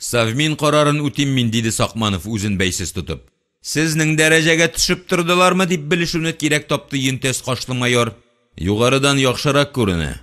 Savmin карарын үтим мин, диде Сакманов үзен бәйсез тотып. Сезнең дәрәҗәгә төшеп тордылармы дип белешүне кирәк тапты Йөнтәс кашлы майор. Югарыдан яхшырак күренә.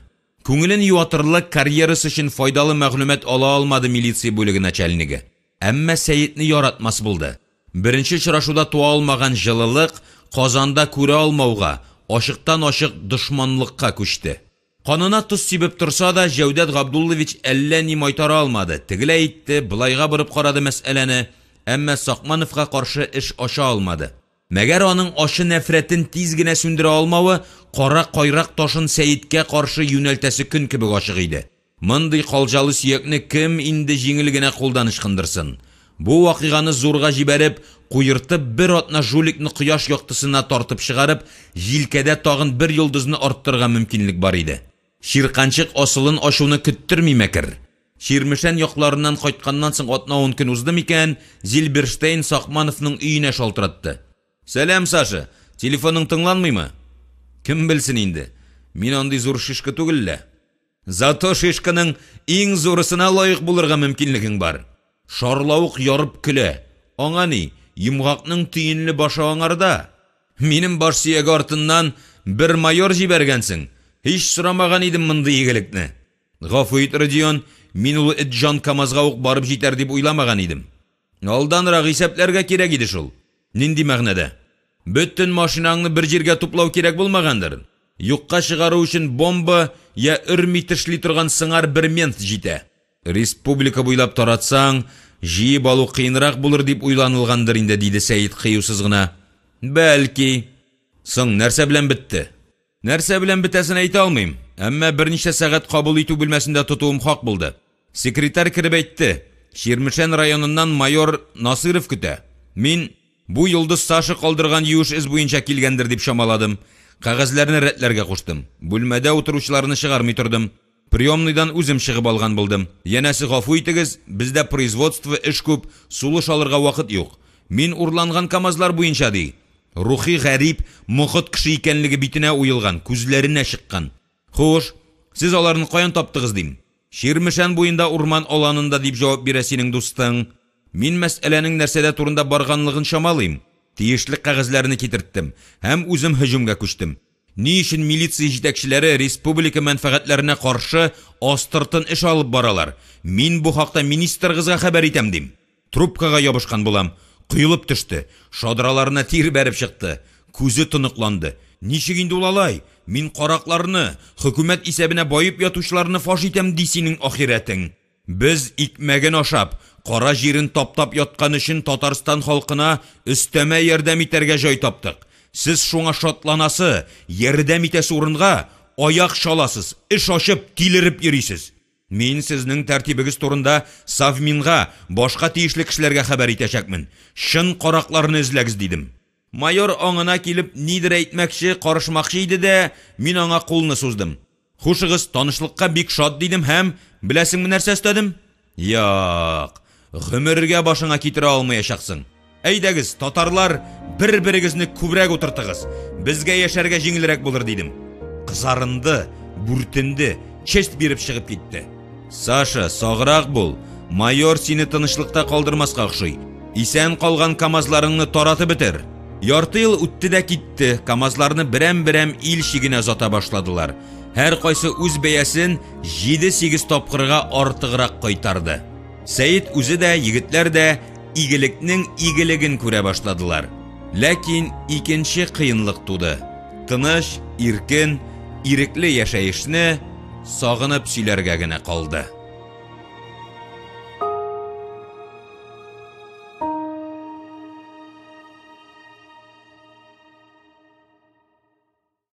Күңелен юатырлык карьерасы өчен файдалы мәгълүмат ала алмады милиция бүлеге начальнигы. Әмма Сәетне яратмас булды. Беренче очрашуда туа алмаган җылылык Казанда күрә алмауга, ашыктан-ашык дошманлыкка күчте. Канына туз сибеп турса да, Җәүдәт Габдуллович әллә ни майтара алмады. Тегелә әйтте, былайга бурып карады мәсьәләне, әмма Сакмановка каршы эш аша алмады. Мәгәр аның ашы нәфрәтен тиз генә сүндерә алмавы кара кайрак ташын Сәеткә каршы юнәлтәсе көн кебек ачык иде. Мондый калҗалы сөякне кем инде җиңел генә кулдан ычкындырсын? Бу вакыйганы зурга җибәреп, куертып бер атна жуликны кояш яктысына тартып чыгарып, җилкәдә тагын бер йолдызны арттырырга мөмкинлек бар иде. Ширканчык асылын ашуны көттерми мәкер. Ширмешән якларыннан кайтканнан соң атна-10 көн узды микән, Зильберштейн Сакмановның өенә шалтыратты. Сәлам, Саша, телефоның тыңланмыймы? Кем белсен инде? Мин андый зур шишка түгел лә. Зато шишканың иң зурысына лаек булырга мөмкинлегең бар. Шарлавык ярып көлә. Аңа ни, йомгакның түйенле башы аңарда. Минем баш сөяге артыннан бер майор җибәргәнсең. Һич сорамаган идем мондый игелекне. Гафу ит, Родион, мин ул Эджан КамАЗга ук барып җитәр дип уйламаган идем. Алданрак исәпләргә кирәк иде шул. Нинди мәгънәдә? Бөтен машинаңны бер җиргә туплау кирәк булмагандыр. Юкка чыгару өчен бомба я өрми тешли торган сыңар бер мент җитә. Республика буйлап таратсаң, җыеп алу кыенрак булыр дип уйланылгандыр инде, диде Сәет кыюсыз гына. Бәлки. Соң нәрсә белән бетте? Нәрсә белән бетәсен әйтә алмыйм. Әмма берничә сәгать кабул итү бүлмәсендә тотуым хак булды. Секретарь киреп әйтте. Ширмешән районыннан майор Насыров көтә. Мин бу йолдыз Саша калдырган юеш эз буенча килгәндер дип шамаладым. Кагазьләрне рәтләргә куштым. Бүлмәдә утыручыларны чыгармый тордым. Приемныйдан үзем чыгып алган булдым. Янәсе гафу итегез, бездә производство эш күп, сулыш алырга вакыт юк. Мин урланган КамАЗлар буенча ди. Рухи гарип, мохыт кеше икәнлеге битенә уелган, күзләренә чыккан. Хуш, сез аларны каян таптыгыз дим? Ширмешән буенда урман аланында дип җавап бирә синең дустың. Мин мәсьәләнең нәрсәдә турында барганлыгын шамалыйм. Тиешле кагазьләрне китертдем һәм үзем һөҗүмгә күчтем. Ни өчен милиция җитәкчеләре республика мәнфәгатьләренә каршы астыртын эш алып баралар? Мин бу хакта министрыгызга хәбәр итәм дим. Трубкага ябышкан булам. Кыйлып төште. Шадраларына тир бәреп чыкты. Күзе тоныкланды. Ничек инде ул алай? Мин каракларны, хөкүмәт исәбенә байып ятучыларны фаш итәм ди синең ахиратың. Без икмәген ашап, кара җирен таптап яткан өчен Татарстан халкына өстәмә ярдәм итәргә җай таптык. Сез шуңа шатланасы, ярдәм итәсе урынга аяк шаласыз, эш ашып, тилереп йөрисез. Мин сезнең тәртибегез турында Savminга, башка тиешле кешеләргә хәбәр итәчәкмен. Шын каракларны эзләгез дидем. Майор аңына килеп нидер әйтмәкче, карышмакчы иде дә, мин аңа кулны суздым. Хушыгыз, танышлыкка бик шат дидем һәм беләсеңме нәрсә эстәдем? Як, гомергә башыңа китерә алмаячаксың. Әйдәгез, татарлар, бер-берегезне күбрәк утыртыгыз. Безгә яшәргә җиңелрәк булыр дидем. Кызарынды, бүртенде, чест биреп чыгып китте. Саша, саграк бул. Майор сине тынычлыкта калдырмаска охшый. Исән калган КамАЗларыңны таратып бетер. Ярты ел үтте дә китте. КамАЗларны берәм-берәм ил шигенә зата башладылар. Һәр кайсы үз бәясен 7-8 тапкырга артыграк кайтарды. Сәет үзе дә, егетләр дә игелекнең игелеген күрә башладылар. Ләкин икенче кыенлык туды. Тыныч, иркен, ирекле яшәешне сагынып сөйләргә генә калды.